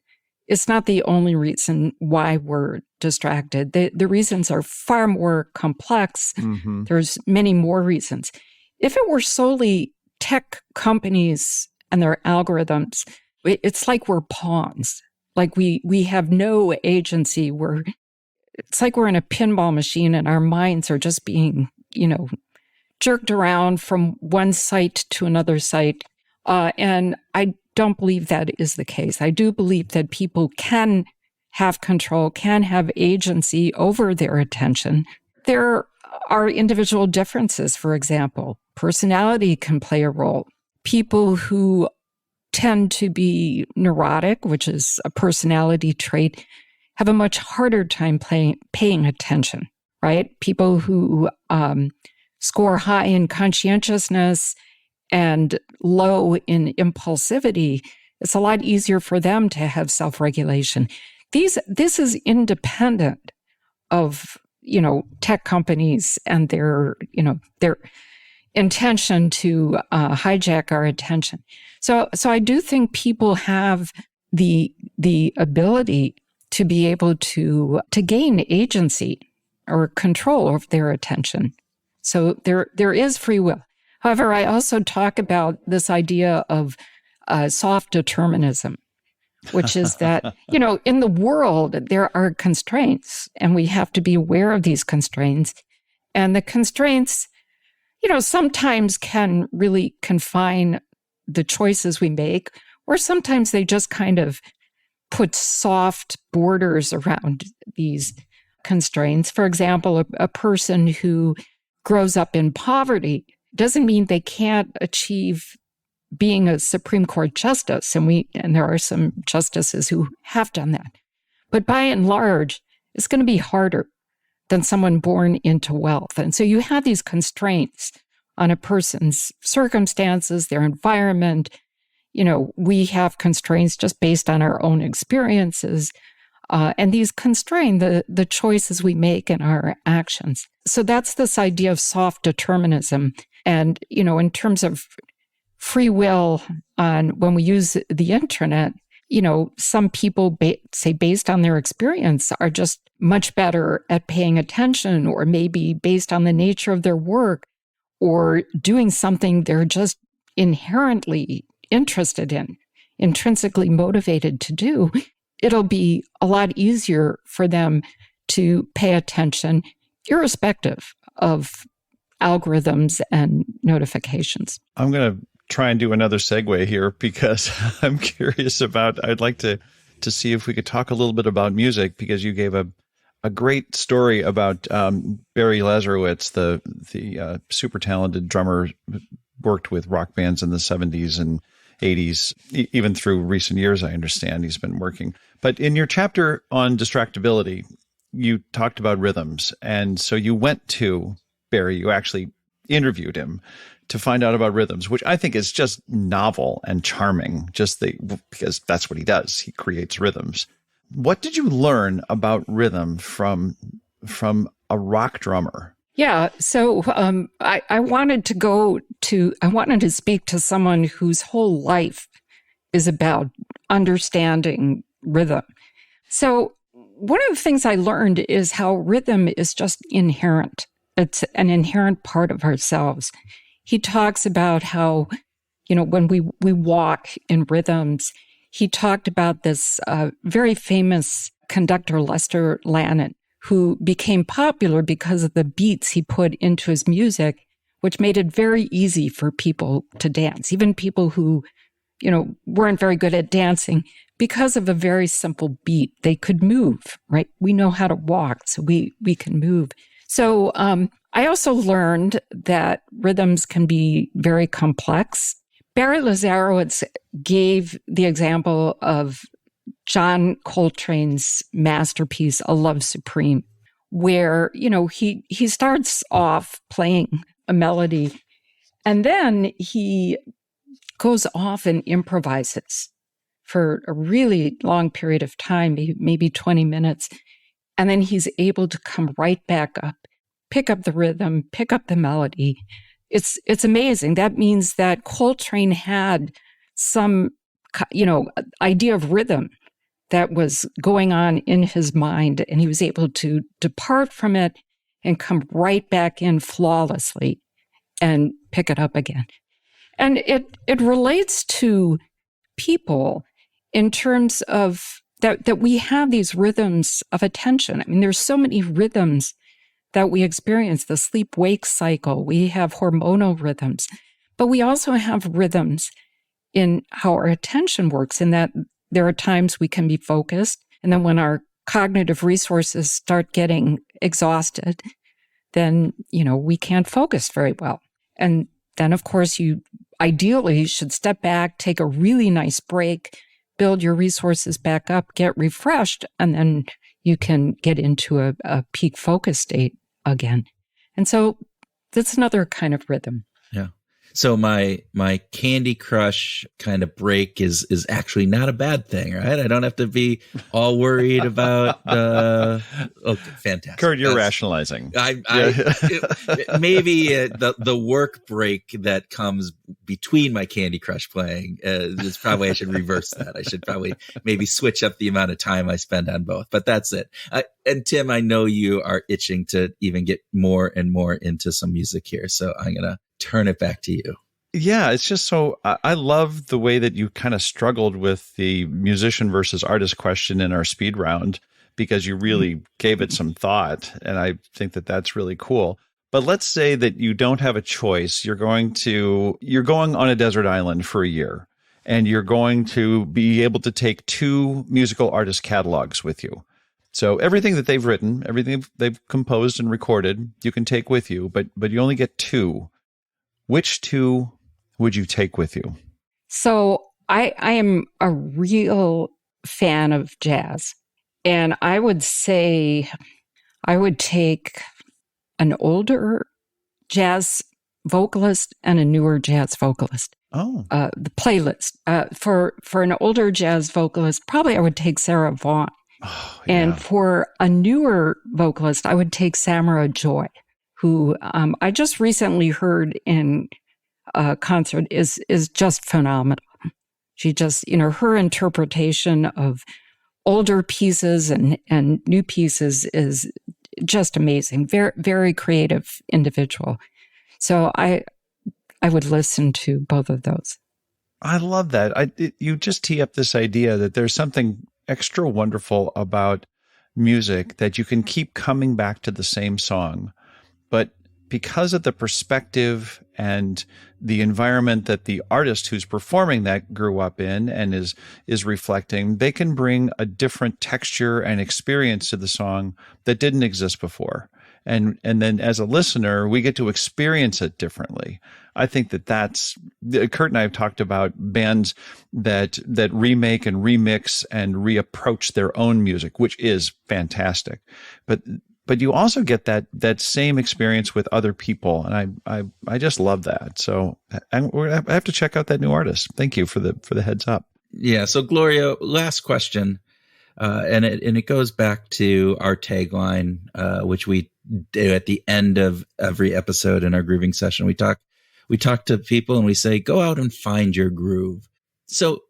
Speaker 3: it's not the only reason why we're distracted. The reasons are far more complex. Mm-hmm. There's many more reasons. If it were solely tech companies and their algorithms, it's like we're pawns. Like we have no agency. It's like we're in a pinball machine and our minds are just being, jerked around from one site to another site. And I don't believe that is the case. I do believe that people can have control, can have agency over their attention. There are individual differences, for example. Personality can play a role. People who tend to be neurotic, which is a personality trait, have a much harder time paying attention, right? People who score high in conscientiousness and low in impulsivity, it's a lot easier for them to have self-regulation. This is independent of, tech companies and their intention to hijack our attention. So I do think people have the ability to be able to gain agency or control over their attention. So there is free will. However, I also talk about this idea of soft determinism, which is that, in the world, there are constraints, and we have to be aware of these constraints. And the constraints, sometimes can really confine the choices we make, or sometimes they just kind of put soft borders around these constraints. For example, a person who grows up in poverty doesn't mean they can't achieve being a Supreme Court justice. And there are some justices who have done that. But by and large, it's going to be harder than someone born into wealth. And so you have these constraints on a person's circumstances, their environment. We have constraints just based on our own experiences. And these constrain the choices we make in our actions. So that's this idea of soft determinism. And, in terms of free will when we use the internet, some people say based on their experience are just much better at paying attention, or maybe based on the nature of their work or doing something they're just inherently interested in, intrinsically motivated to do. It'll be a lot easier for them to pay attention, irrespective of algorithms and notifications.
Speaker 2: I'm going to try and do another segue here because I'm curious I'd like to see if we could talk a little bit about music, because you gave a great story about Barry Lazarowitz, the super talented drummer, worked with rock bands in the 70s and 80s, even through recent years, I understand he's been working. But in your chapter on distractibility, you talked about rhythms. And so you went to Barry, you actually interviewed him to find out about rhythms, which I think is just novel and charming, because that's what he does. He creates rhythms. What did you learn about rhythm from a rock drummer?
Speaker 3: Yeah, so I wanted to speak to someone whose whole life is about understanding rhythm. So one of the things I learned is how rhythm is just inherent. It's an inherent part of ourselves. He talks about how, when we walk in rhythms, he talked about this very famous conductor, Lester Lannon, who became popular because of the beats he put into his music, which made it very easy for people to dance, even people who, weren't very good at dancing. Because of a very simple beat, they could move, right? We know how to walk, so we can move. So I also learned that rhythms can be very complex. Barry Lazarowitz gave the example of John Coltrane's masterpiece, A Love Supreme, where, he starts off playing a melody and then he goes off and improvises for a really long period of time, maybe 20 minutes. And then he's able to come right back up, pick up the rhythm, pick up the melody. It's amazing. That means that Coltrane had some, idea of rhythm that was going on in his mind, and he was able to depart from it and come right back in flawlessly and pick it up again. And it relates to people in terms of that we have these rhythms of attention. I mean, there's so many rhythms that we experience, the sleep-wake cycle. We have hormonal rhythms, but we also have rhythms in how our attention works, in that there are times we can be focused, and then when our cognitive resources start getting exhausted, then, we can't focus very well. And then, of course, you ideally should step back, take a really nice break, build your resources back up, get refreshed, and then you can get into a peak focus state again. And so that's another kind of rhythm.
Speaker 1: Yeah. So my Candy Crush kind of break is actually not a bad thing, right? I don't have to be all worried about okay, fantastic.
Speaker 2: Kurt, you're rationalizing.
Speaker 1: Maybe the work break that comes between my Candy Crush playing is probably I should reverse that. I should probably maybe switch up the amount of time I spend on both. But that's it. And Tim, I know you are itching to even get more and more into some music here, so I'm gonna turn it back to you.
Speaker 2: Yeah, it's just so I love the way that you kind of struggled with the musician versus artist question in our speed round, because you really gave it some thought. And I think that that's really cool. But let's say that you don't have a choice. You're going on a desert island for a year, and you're going to be able to take 2 musical artist catalogs with you. So everything that they've written, everything they've composed and recorded, you can take with you, but you only get 2. Which 2 would you take with you?
Speaker 3: So I am a real fan of jazz. And I would say I would take an older jazz vocalist and a newer jazz vocalist.
Speaker 2: Oh.
Speaker 3: The playlist. For an older jazz vocalist, probably I would take Sarah Vaughan.
Speaker 2: Oh, yeah.
Speaker 3: And for a newer vocalist, I would take Samara Joy, who I just recently heard in a concert is just phenomenal. She just, her interpretation of older pieces and new pieces is just amazing. Very, very creative individual. So I would listen to both of those.
Speaker 2: I love that. You just tee up this idea that there's something extra wonderful about music, that you can keep coming back to the same song, but because of the perspective and the environment that the artist who's performing that grew up in and is reflecting, they can bring a different texture and experience to the song that didn't exist before. And then as a listener, we get to experience it differently. I think that's Kurt and I have talked about bands that remake and remix and reapproach their own music, which is fantastic. But you also get that same experience with other people, and I just love that. So I have to check out that new artist. Thank you for the heads up.
Speaker 1: Yeah. So Gloria, last question, and it goes back to our tagline, which we do at the end of every episode in our grooving session. We talk to people and we say, go out and find your groove. So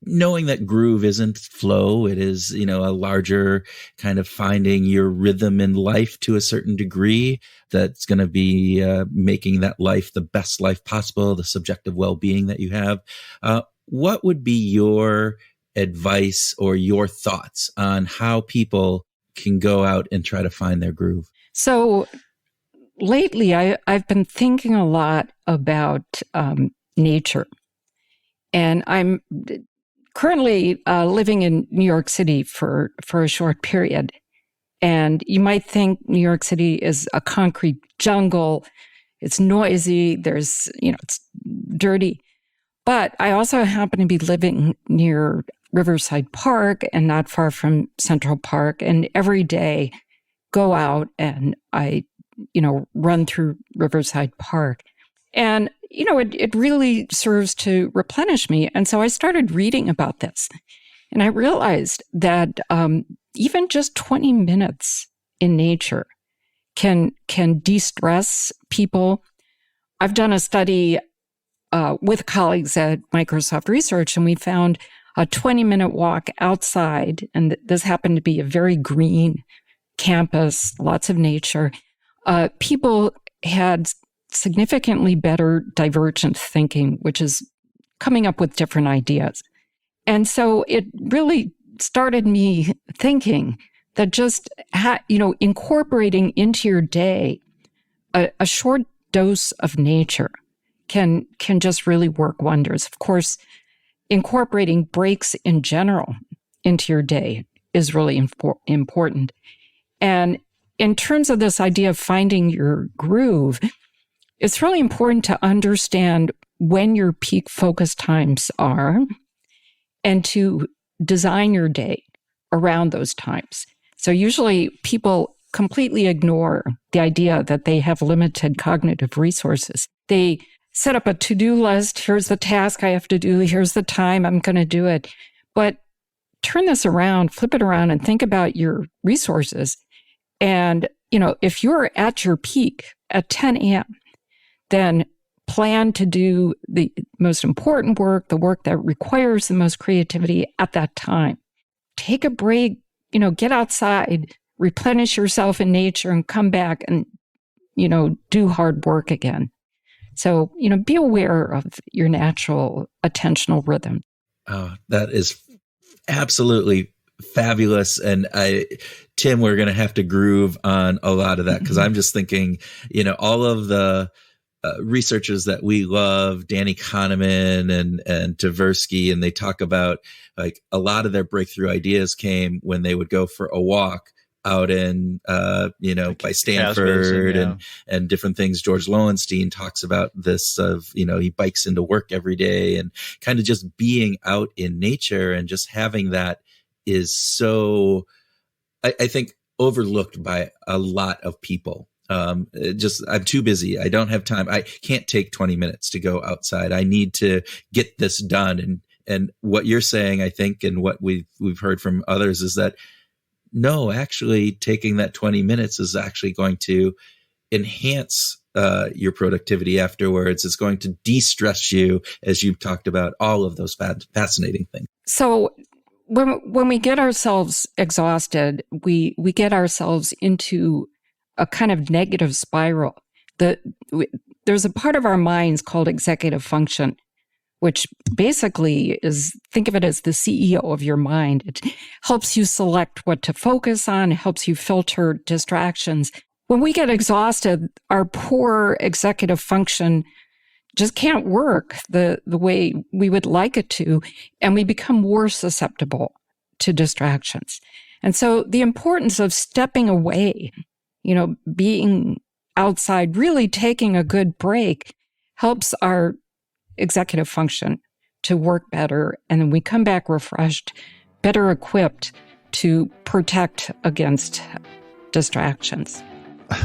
Speaker 1: knowing that groove isn't flow, it is, a larger kind of finding your rhythm in life to a certain degree that's going to be making that life the best life possible, the subjective well-being that you have. What would be your advice or your thoughts on how people can go out and try to find their groove?
Speaker 3: So lately, I've been thinking a lot about nature. And I'm currently living in New York City for a short period. And you might think New York City is a concrete jungle. It's noisy. There's, it's dirty. But I also happen to be living near Riverside Park and not far from Central Park. And every day go out and I, run through Riverside Park. And it really serves to replenish me. And so I started reading about this. And I realized that even just 20 minutes in nature can de-stress people. I've done a study with colleagues at Microsoft Research, and we found a 20-minute walk outside, and this happened to be a very green campus, lots of nature. People had significantly better divergent thinking, which is coming up with different ideas. And so it really started me thinking that just, incorporating into your day a short dose of nature can just really work wonders. Of course, incorporating breaks in general into your day is really important. And in terms of this idea of finding your groove, it's really important to understand when your peak focus times are and to design your day around those times. So usually people completely ignore the idea that they have limited cognitive resources. They set up a to-do list. Here's the task I have to do. Here's the time I'm going to do it. But turn this around, flip it around, and think about your resources. And, if you're at your peak at 10 a.m., then plan to do the most important work, the work that requires the most creativity at that time. Take a break, get outside, replenish yourself in nature, and come back and, do hard work again. So, be aware of your natural attentional rhythm.
Speaker 1: Oh, that is absolutely fabulous. And Tim, we're going to have to groove on a lot of that, because I'm just thinking, all of the researchers that we love, Danny Kahneman and Tversky, and they talk about like a lot of their breakthrough ideas came when they would go for a walk out in, by Stanford and different things. George Lowenstein talks about this of, he bikes into work every day, and kind of just being out in nature and just having that is so, I think, overlooked by a lot of people. I'm too busy. I don't have time. I can't take 20 minutes to go outside. I need to get this done. And what you're saying, I think, and what we've heard from others is that no, actually taking that 20 minutes is actually going to enhance your productivity afterwards. It's going to de-stress you, as you've talked about, all of those fascinating things.
Speaker 3: So when we get ourselves exhausted, we get ourselves into a kind of negative spiral. There's a part of our minds called executive function, which basically is, think of it as the CEO of your mind. It helps you select what to focus on, helps you filter distractions. When we get exhausted, our poor executive function just can't work the way we would like it to, and we become more susceptible to distractions. And so the importance of stepping away, being outside, really taking a good break, helps our executive function to work better. And then we come back refreshed, better equipped to protect against distractions.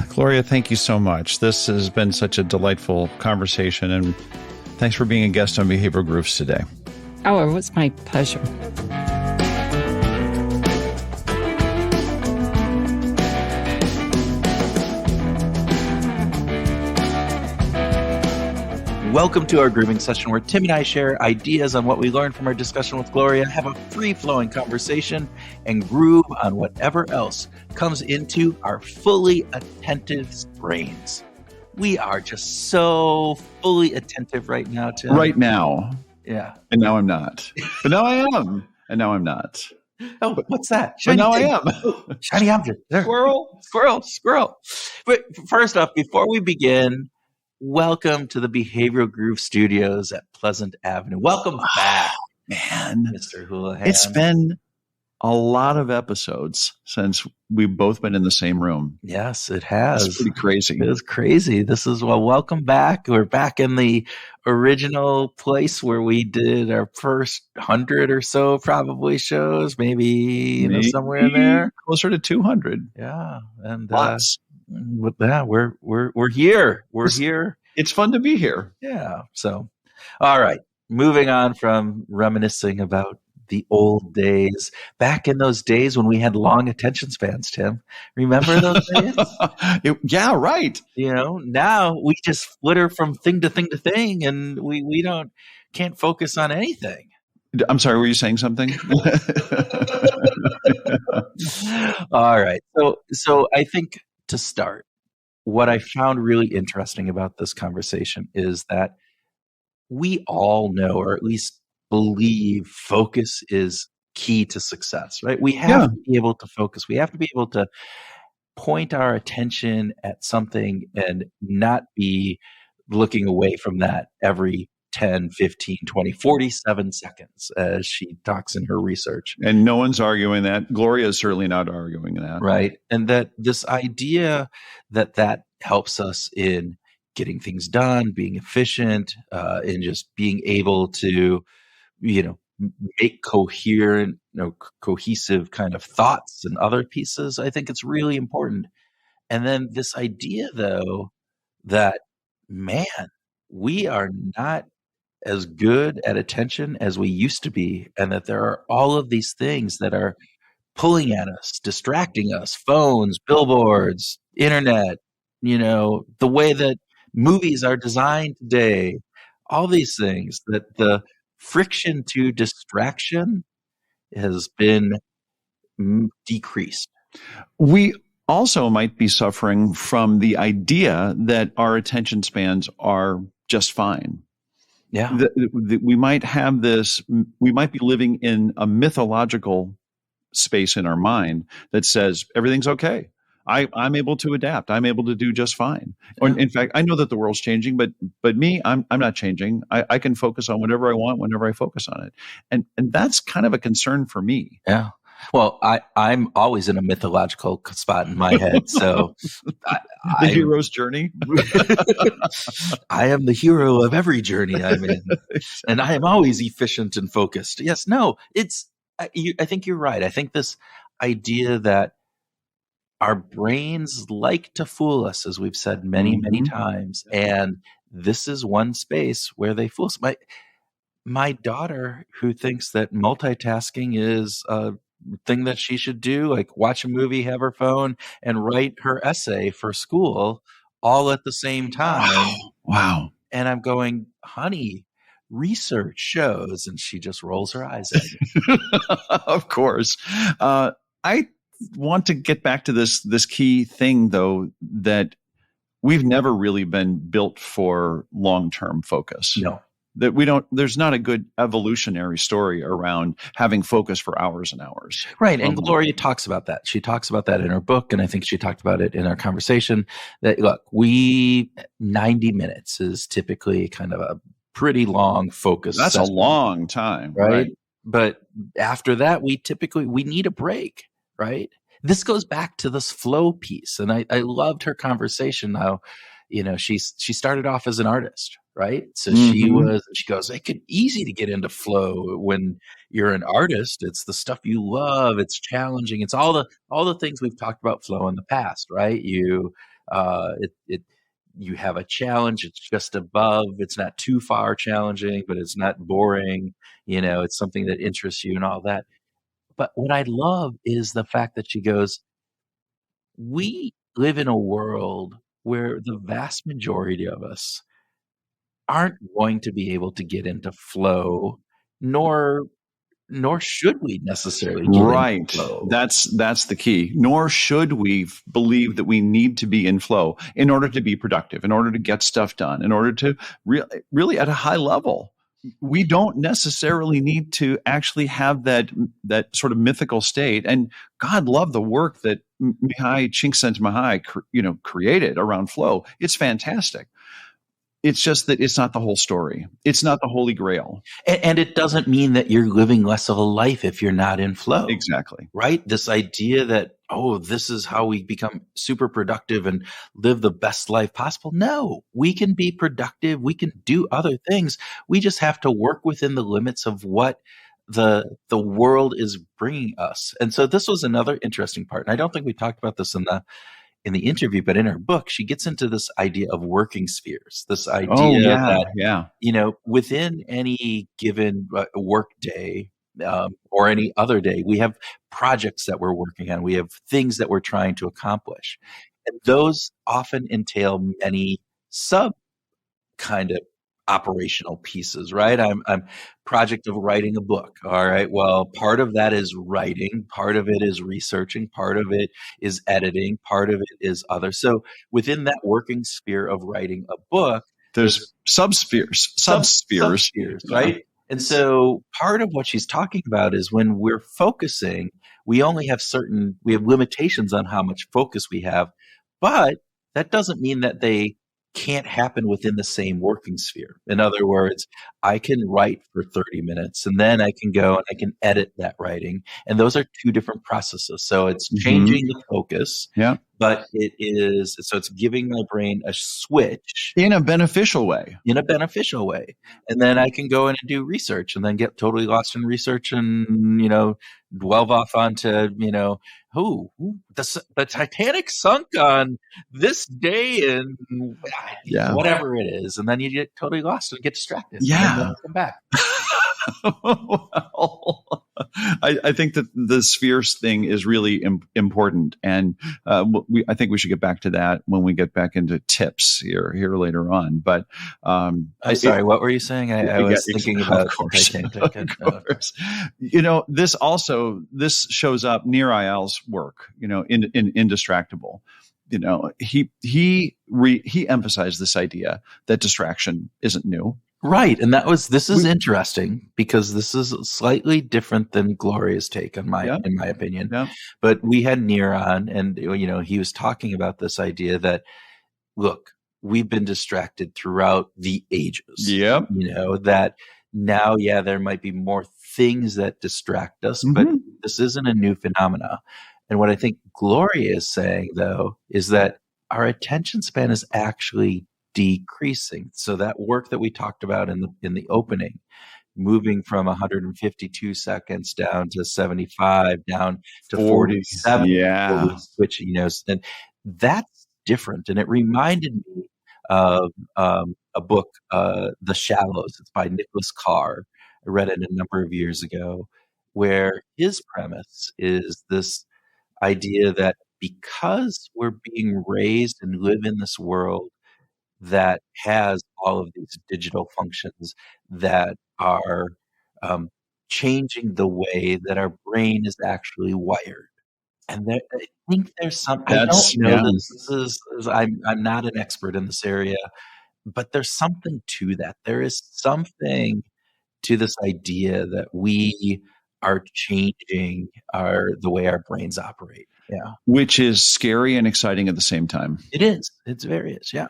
Speaker 2: Gloria, thank you so much. This has been such a delightful conversation, and thanks for being a guest on Behavioral Grooves today.
Speaker 3: Oh, it was my pleasure.
Speaker 1: Welcome to our grooving session, where Tim and I share ideas on what we learned from our discussion with Gloria, have a free-flowing conversation, and groove on whatever else comes into our fully attentive brains. We are just so fully attentive right now, Tim.
Speaker 2: Right now.
Speaker 1: Yeah.
Speaker 2: And now I'm not. But now I am. And now I'm not.
Speaker 1: Oh, what's that?
Speaker 2: But now I am.
Speaker 1: Shiny object. There. Squirrel. But first off, before we begin, welcome to the Behavioral Groove Studios at Pleasant Avenue. Welcome back,
Speaker 2: man,
Speaker 1: Mr. Houlihan.
Speaker 2: It's been a lot of episodes since we've both been in the same room.
Speaker 1: Yes, it has.
Speaker 2: It's pretty crazy.
Speaker 1: It is crazy. Welcome back. We're back in the original place where we did our first 100 or so probably shows, maybe somewhere in there.
Speaker 2: Closer to 200.
Speaker 1: Yeah. And
Speaker 2: lots.
Speaker 1: With that, we're here. We're here.
Speaker 2: It's fun to be here.
Speaker 1: Yeah. So, all right. Moving on from reminiscing about the old days, back in those days when we had long attention spans, Tim. Remember those days?
Speaker 2: Yeah, right.
Speaker 1: Now we just flitter from thing to thing to thing, and we can't focus on anything.
Speaker 2: I'm sorry, were you saying something?
Speaker 1: All right. So I think, to start, what I found really interesting about this conversation is that we all know, or at least believe, focus is key to success, right? We have to be able to focus. We have to be able to point our attention at something and not be looking away from that every 10, 15, 20, 47 seconds, as she talks in her research.
Speaker 2: And no one's arguing that. Gloria is certainly not arguing that.
Speaker 1: Right. And that this idea that helps us in getting things done, being efficient, and just being able to, make coherent, cohesive kind of thoughts and other pieces, I think it's really important. And then this idea, though, that, man, we are not as good at attention as we used to be, and that there are all of these things that are pulling at us, distracting us, phones, billboards, internet, the way that movies are designed today, all these things, that the friction to distraction has been decreased.
Speaker 2: We also might be suffering from the idea that our attention spans are just fine.
Speaker 1: Yeah.
Speaker 2: We might have this, we might be living in a mythological space in our mind that says everything's okay. I'm able to adapt. I'm able to do just fine. Yeah. Or in fact, I know that the world's changing, but me, I'm not changing. I can focus on whatever I want whenever I focus on it. And that's kind of a concern for me.
Speaker 1: Yeah. Well, I'm always in a mythological spot in my head. So
Speaker 2: the hero's journey.
Speaker 1: I am the hero of every journey I'm in. And I am always efficient and focused. Yes, no, I think you're right. I think this idea that our brains like to fool us, as we've said many, many times. And this is one space where they fool us. My daughter, who thinks that multitasking is a thing that she should do, like watch a movie, have her phone, and write her essay for school all at the same time.
Speaker 2: Wow.
Speaker 1: And I'm going, honey, research shows, and she just rolls her eyes at me.
Speaker 2: Of course. I want to get back to this key thing, though, that we've never really been built for long-term focus.
Speaker 1: No.
Speaker 2: That there's not a good evolutionary story around having focus for hours and hours.
Speaker 1: Right. And Gloria talks about that. She talks about that in her book. And I think she talked about it in our conversation that, look, 90 minutes is typically kind of a pretty long focus.
Speaker 2: That's session. A long time.
Speaker 1: Right. But after that, we need a break. Right. This goes back to this flow piece. And I loved her conversation. How, she started off as an artist. Right. So she goes, it could easy to get into flow when you're an artist. It's the stuff you love. It's challenging. It's all the things we've talked about flow in the past. Right. You have a challenge. It's just above. It's not too far challenging, but it's not boring. It's something that interests you and all that. But what I love is the fact that she goes, we live in a world where the vast majority of us aren't going to be able to get into flow, nor should we necessarily get into flow.
Speaker 2: That's the key. Nor should we believe that we need to be in flow in order to be productive, in order to get stuff done, in order to really at a high level. We don't necessarily need to actually have that sort of mythical state. And God love the work that Mihai Csikszentmihalyi created around flow. It's fantastic. It's just that it's not the whole story. It's not the Holy Grail.
Speaker 1: And it doesn't mean that you're living less of a life if you're not in flow.
Speaker 2: Exactly.
Speaker 1: Right? This idea that, this is how we become super productive and live the best life possible. No, we can be productive. We can do other things. We just have to work within the limits of what the world is bringing us. And so this was another interesting part. And I don't think we talked about this in the interview, but in her book, she gets into this idea of working spheres, this idea that, within any given work day or any other day, we have projects that we're working on. We have things that we're trying to accomplish. And those often entail many sub kind of operational pieces, right? I'm project of writing a book. All right. Well, part of that is writing, part of it is researching, part of it is editing, part of it is other. So within that working sphere of writing a book,
Speaker 2: there's subspheres,
Speaker 1: right? And so part of what she's talking about is when we're focusing, we have limitations on how much focus we have, but that doesn't mean that they can't happen within the same working sphere. In other words, I can write for 30 minutes and then I can go and I can edit that writing. And those are two different processes. So it's changing the focus, but it's giving my brain a switch.
Speaker 2: In a beneficial way.
Speaker 1: And then I can go in and do research and then get totally lost in research and, delve off onto, who the Titanic sunk on this day and whatever it is, and then you get totally lost and get distracted.
Speaker 2: Yeah,
Speaker 1: and then come back.
Speaker 2: Well, I think that the spheres thing is really important, and I think we should get back to that when we get back into tips here later on. But
Speaker 1: I'm sorry, what were you saying? I was thinking about Titanic.
Speaker 2: Of course. This shows up near Ayal's work. In Indistractable. He emphasized this idea that distraction isn't new.
Speaker 1: Right. And this is interesting because this is slightly different than Gloria's take in my opinion.
Speaker 2: Yeah.
Speaker 1: But we had Nir on, and he was talking about this idea that, look, we've been distracted throughout the ages.
Speaker 2: Yep.
Speaker 1: That now, there might be more things that distract us, but this isn't a new phenomena. And what I think Gloria is saying, though, is that our attention span is actually decreasing. So that work that we talked about in the opening, moving from 152 seconds down to 75, down to 47, which and that's different. And it reminded me of a book, The Shallows. It's by Nicholas Carr. I read it a number of years ago, where his premise is this idea that because we're being raised and live in this world that has all of these digital functions that are changing the way that our brain is actually wired. And I think there's something. I don't know. I'm not an expert in this area, but there's something to that. There is something to this idea that we are changing the way our brains operate. Yeah,
Speaker 2: which is scary and exciting at the same time.
Speaker 1: It is. It's various. Yeah.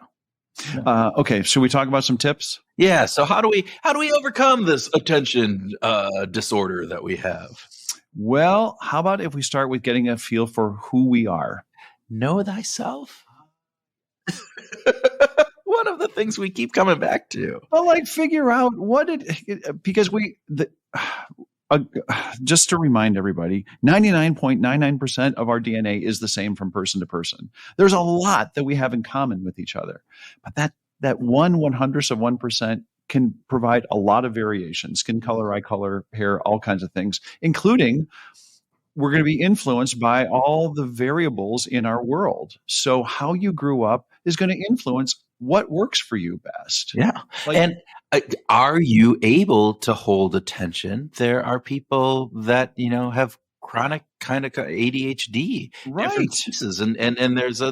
Speaker 2: Okay, should we talk about some tips?
Speaker 1: Yeah. So how do we overcome this attention disorder that we have?
Speaker 2: Well, how about if we start with getting a feel for who we are?
Speaker 1: Know thyself. One of the things we keep coming back to.
Speaker 2: Well, figure out because just to remind everybody, 99.99% of our DNA is the same from person to person. There's a lot that we have in common with each other, but that 1/100th of 1% can provide a lot of variation. Skin color, eye color, hair, all kinds of things, including we're going to be influenced by all the variables in our world. So how you grew up is going to influence what works for you best.
Speaker 1: Yeah. And are you able to hold attention? There are people that, have chronic kind of ADHD, different pieces, and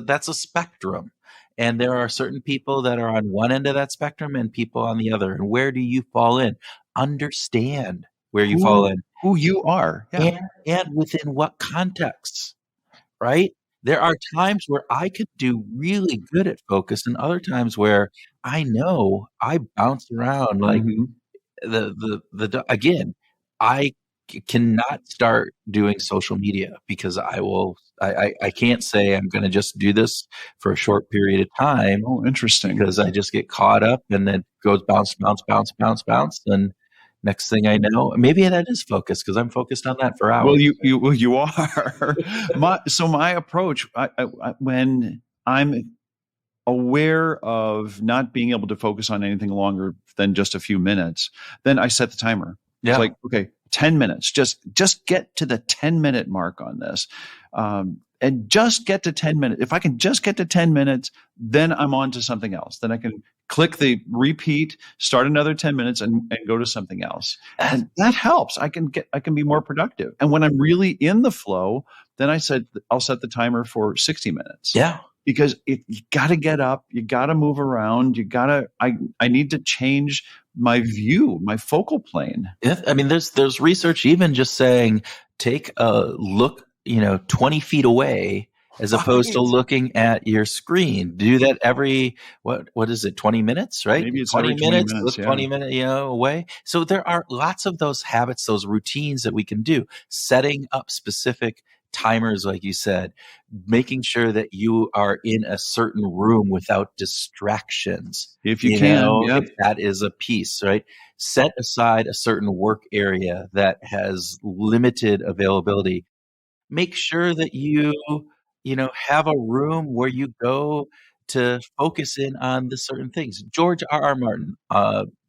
Speaker 1: that's a spectrum. And there are certain people that are on one end of that spectrum and people on the other. And where do you fall in? Understand where you fall in.
Speaker 2: Who you are.
Speaker 1: Yeah. And within what contexts, right? There are times where I could do really good at focus and other times where I know I bounce around like again, I cannot start doing social media because I can't say I'm going to just do this for a short period of time.
Speaker 2: Oh, interesting.
Speaker 1: Because I just get caught up and then goes bounce. And next thing I know, maybe that is focus because I'm focused on that for hours.
Speaker 2: Well, you are. My approach, when I'm aware of not being able to focus on anything longer than just a few minutes, then I set the timer.
Speaker 1: Yeah.
Speaker 2: It's like, okay, 10 minutes. Just get to the 10-minute mark on this. And just get to 10 minutes. If I can just get to 10 minutes, then I'm on to something else. Then I can click the repeat, start another 10 minutes and go to something else. And that helps. I can be more productive. And when I'm really in the flow, then I'll set the timer for 60 minutes.
Speaker 1: Yeah.
Speaker 2: Because you got to get up, you got to move around, I need to change my view, my focal plane.
Speaker 1: Yeah, I mean, there's research even just saying take a look, 20 feet away as opposed to looking at your screen. Do that every, what is it, 20 minutes, right?
Speaker 2: Maybe it's
Speaker 1: 20 minutes, look
Speaker 2: yeah.
Speaker 1: 20 minutes, away. So there are lots of those habits, those routines that we can do. Setting up specific timers, like you said, making sure that you are in a certain room without distractions.
Speaker 2: If you can,
Speaker 1: if that is a piece, right? Set aside a certain work area that has limited availability. make sure that you have a room where you go to focus in on the certain things. George R.R. Martin,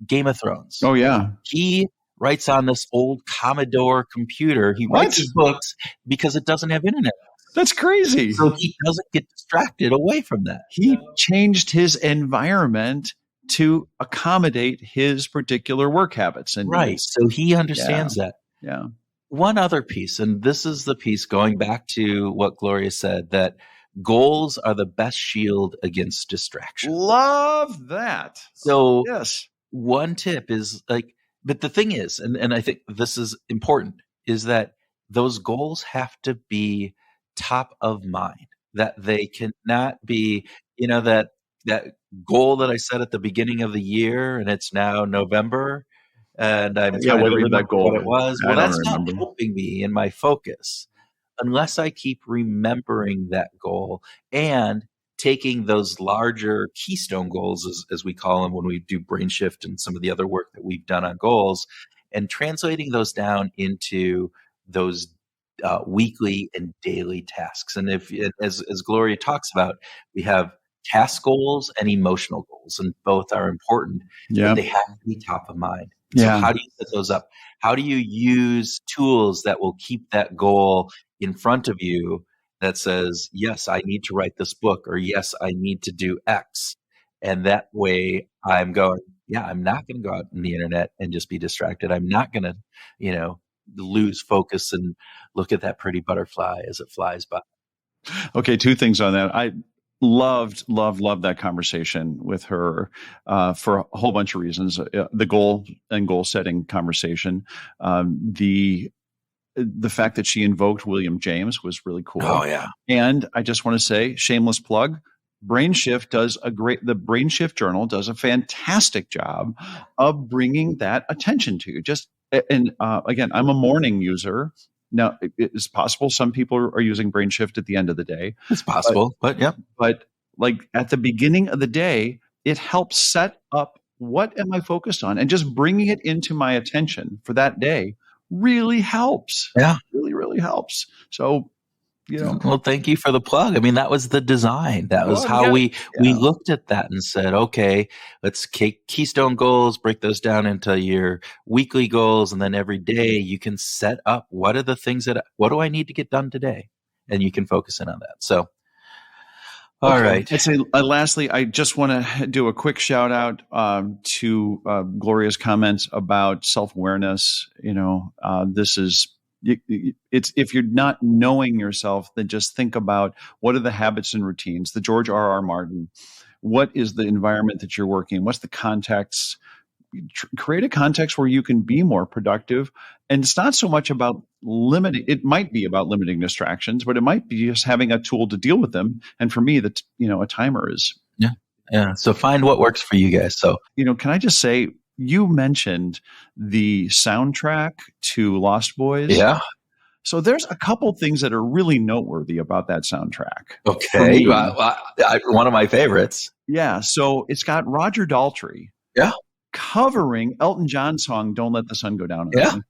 Speaker 1: Game of Thrones.
Speaker 2: Oh, yeah.
Speaker 1: He writes on this old Commodore computer. He writes his books because it doesn't have internet.
Speaker 2: That's crazy.
Speaker 1: So he doesn't get distracted away from that.
Speaker 2: He changed his environment to accommodate his particular work habits. And
Speaker 1: right. So he understands that.
Speaker 2: Yeah.
Speaker 1: One other piece, and this is the piece going back to what Gloria said, that goals are the best shield against distraction.
Speaker 2: Love that.
Speaker 1: So
Speaker 2: yes,
Speaker 1: one tip is like, but the thing is, and I think this is important, is that those goals have to be top of mind, that they cannot be, that goal that I set at the beginning of the year and it's now November and I'm trying to remember what it was. Well, that's not helping me in my focus unless I keep remembering that goal and taking those larger keystone goals, as we call them when we do Brain Shift and some of the other work that we've done on goals, and translating those down into those weekly and daily tasks. And as Gloria talks about, we have task goals and emotional goals, and both are important, but they have to be top of mind. So how do you set those up? How do you use tools that will keep that goal in front of you that says, yes, I need to write this book, or yes, I need to do X. And that way I'm going, I'm not going to go out on the internet and just be distracted. I'm not going to, lose focus and look at that pretty butterfly as it flies by.
Speaker 2: Okay, two things on that. I loved that conversation with her for a whole bunch of reasons. The goal and goal setting conversation, the fact that she invoked William James was really cool.
Speaker 1: Oh yeah.
Speaker 2: And I just want to say, shameless plug, Brain Shift the Brain Shift Journal does a fantastic job of bringing that attention to you. Again, I'm a morning user. Now, it's possible some people are using Brain Shift at the end of the day.
Speaker 1: It's possible, but
Speaker 2: like at the beginning of the day, it helps set up what am I focused on, and just bringing it into my attention for that day really helps.
Speaker 1: Yeah,
Speaker 2: really, really helps. So,
Speaker 1: well, thank you for the plug. I mean, that was the design. That was how we looked at that and said, okay, let's take keystone goals, break those down into your weekly goals. And then every day you can set up what are the things what do I need to get done today? And you can focus in on that. So, all right.
Speaker 2: I'd say lastly, I just want to do a quick shout out to Gloria's comments about self-awareness. This is, it's if you're not knowing yourself, then just think about what are the habits and routines. The George R.R. Martin, what is the environment that you're working in? What's the context? Create a context where you can be more productive. And it's not so much about limiting. It might be about limiting distractions, but it might be just having a tool to deal with them. And for me, a timer is.
Speaker 1: Yeah. So find what works for you guys. So,
Speaker 2: can I just say, you mentioned the soundtrack to Lost Boys.
Speaker 1: Yeah.
Speaker 2: So there's a couple things that are really noteworthy about that soundtrack.
Speaker 1: Okay. One of my favorites.
Speaker 2: Yeah. So it's got Roger Daltrey.
Speaker 1: Yeah.
Speaker 2: Covering Elton John's song, Don't Let the Sun Go Down on Me,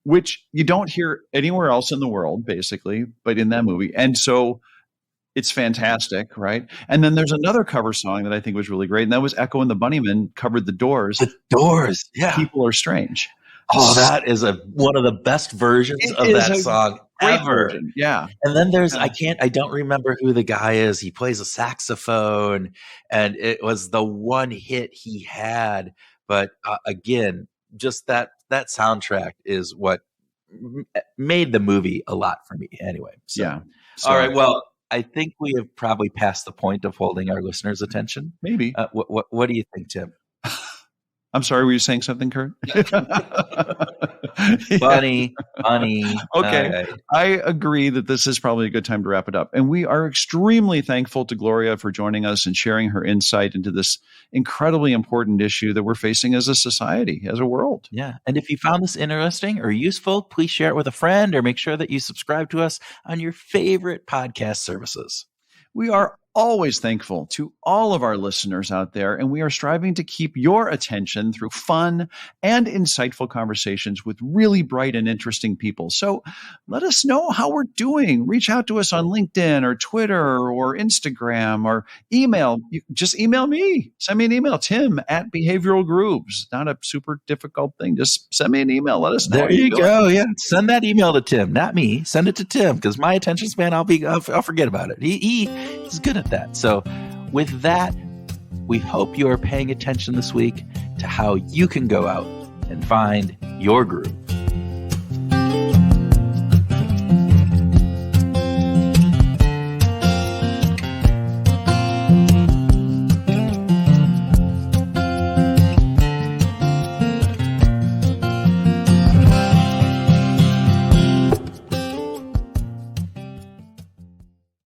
Speaker 2: which you don't hear anywhere else in the world, basically, but in that movie. And so it's fantastic, right? And then there's another cover song that I think was really great, and that was Echo and the Bunnymen covered The Doors.
Speaker 1: The Doors, yeah.
Speaker 2: People Are Strange.
Speaker 1: Oh, that is one of the best versions of that song ever.
Speaker 2: Version. Yeah.
Speaker 1: And then there's, I don't remember who the guy is. He plays a saxophone, and it was the one hit he had. But again, just that soundtrack is what made the movie a lot for me anyway. So,
Speaker 2: yeah.
Speaker 1: All right. Well, I think we have probably passed the point of holding our listeners' attention.
Speaker 2: Maybe.
Speaker 1: What do you think, Tim?
Speaker 2: I'm sorry, were you saying something, Kurt?
Speaker 1: Funny.
Speaker 2: Okay. Right. I agree that this is probably a good time to wrap it up. And we are extremely thankful to Gloria for joining us and sharing her insight into this incredibly important issue that we're facing as a society, as a world.
Speaker 1: Yeah. And if you found this interesting or useful, please share it with a friend or make sure that you subscribe to us on your favorite podcast services.
Speaker 2: We are always thankful to all of our listeners out there, and we are striving to keep your attention through fun and insightful conversations with really bright and interesting people. So let us know how we're doing. Reach out to us on LinkedIn or Twitter or Instagram or email. Just email me. Send me an email, Tim@Behavioral Grooves. Not a super difficult thing. Just send me an email. Let us know.
Speaker 1: There you go. Yeah. Send that email to Tim, not me. Send it to Tim, because my attention span, I'll forget about it. He's good at that. So with that, we hope you are paying attention this week to how you can go out and find your groove.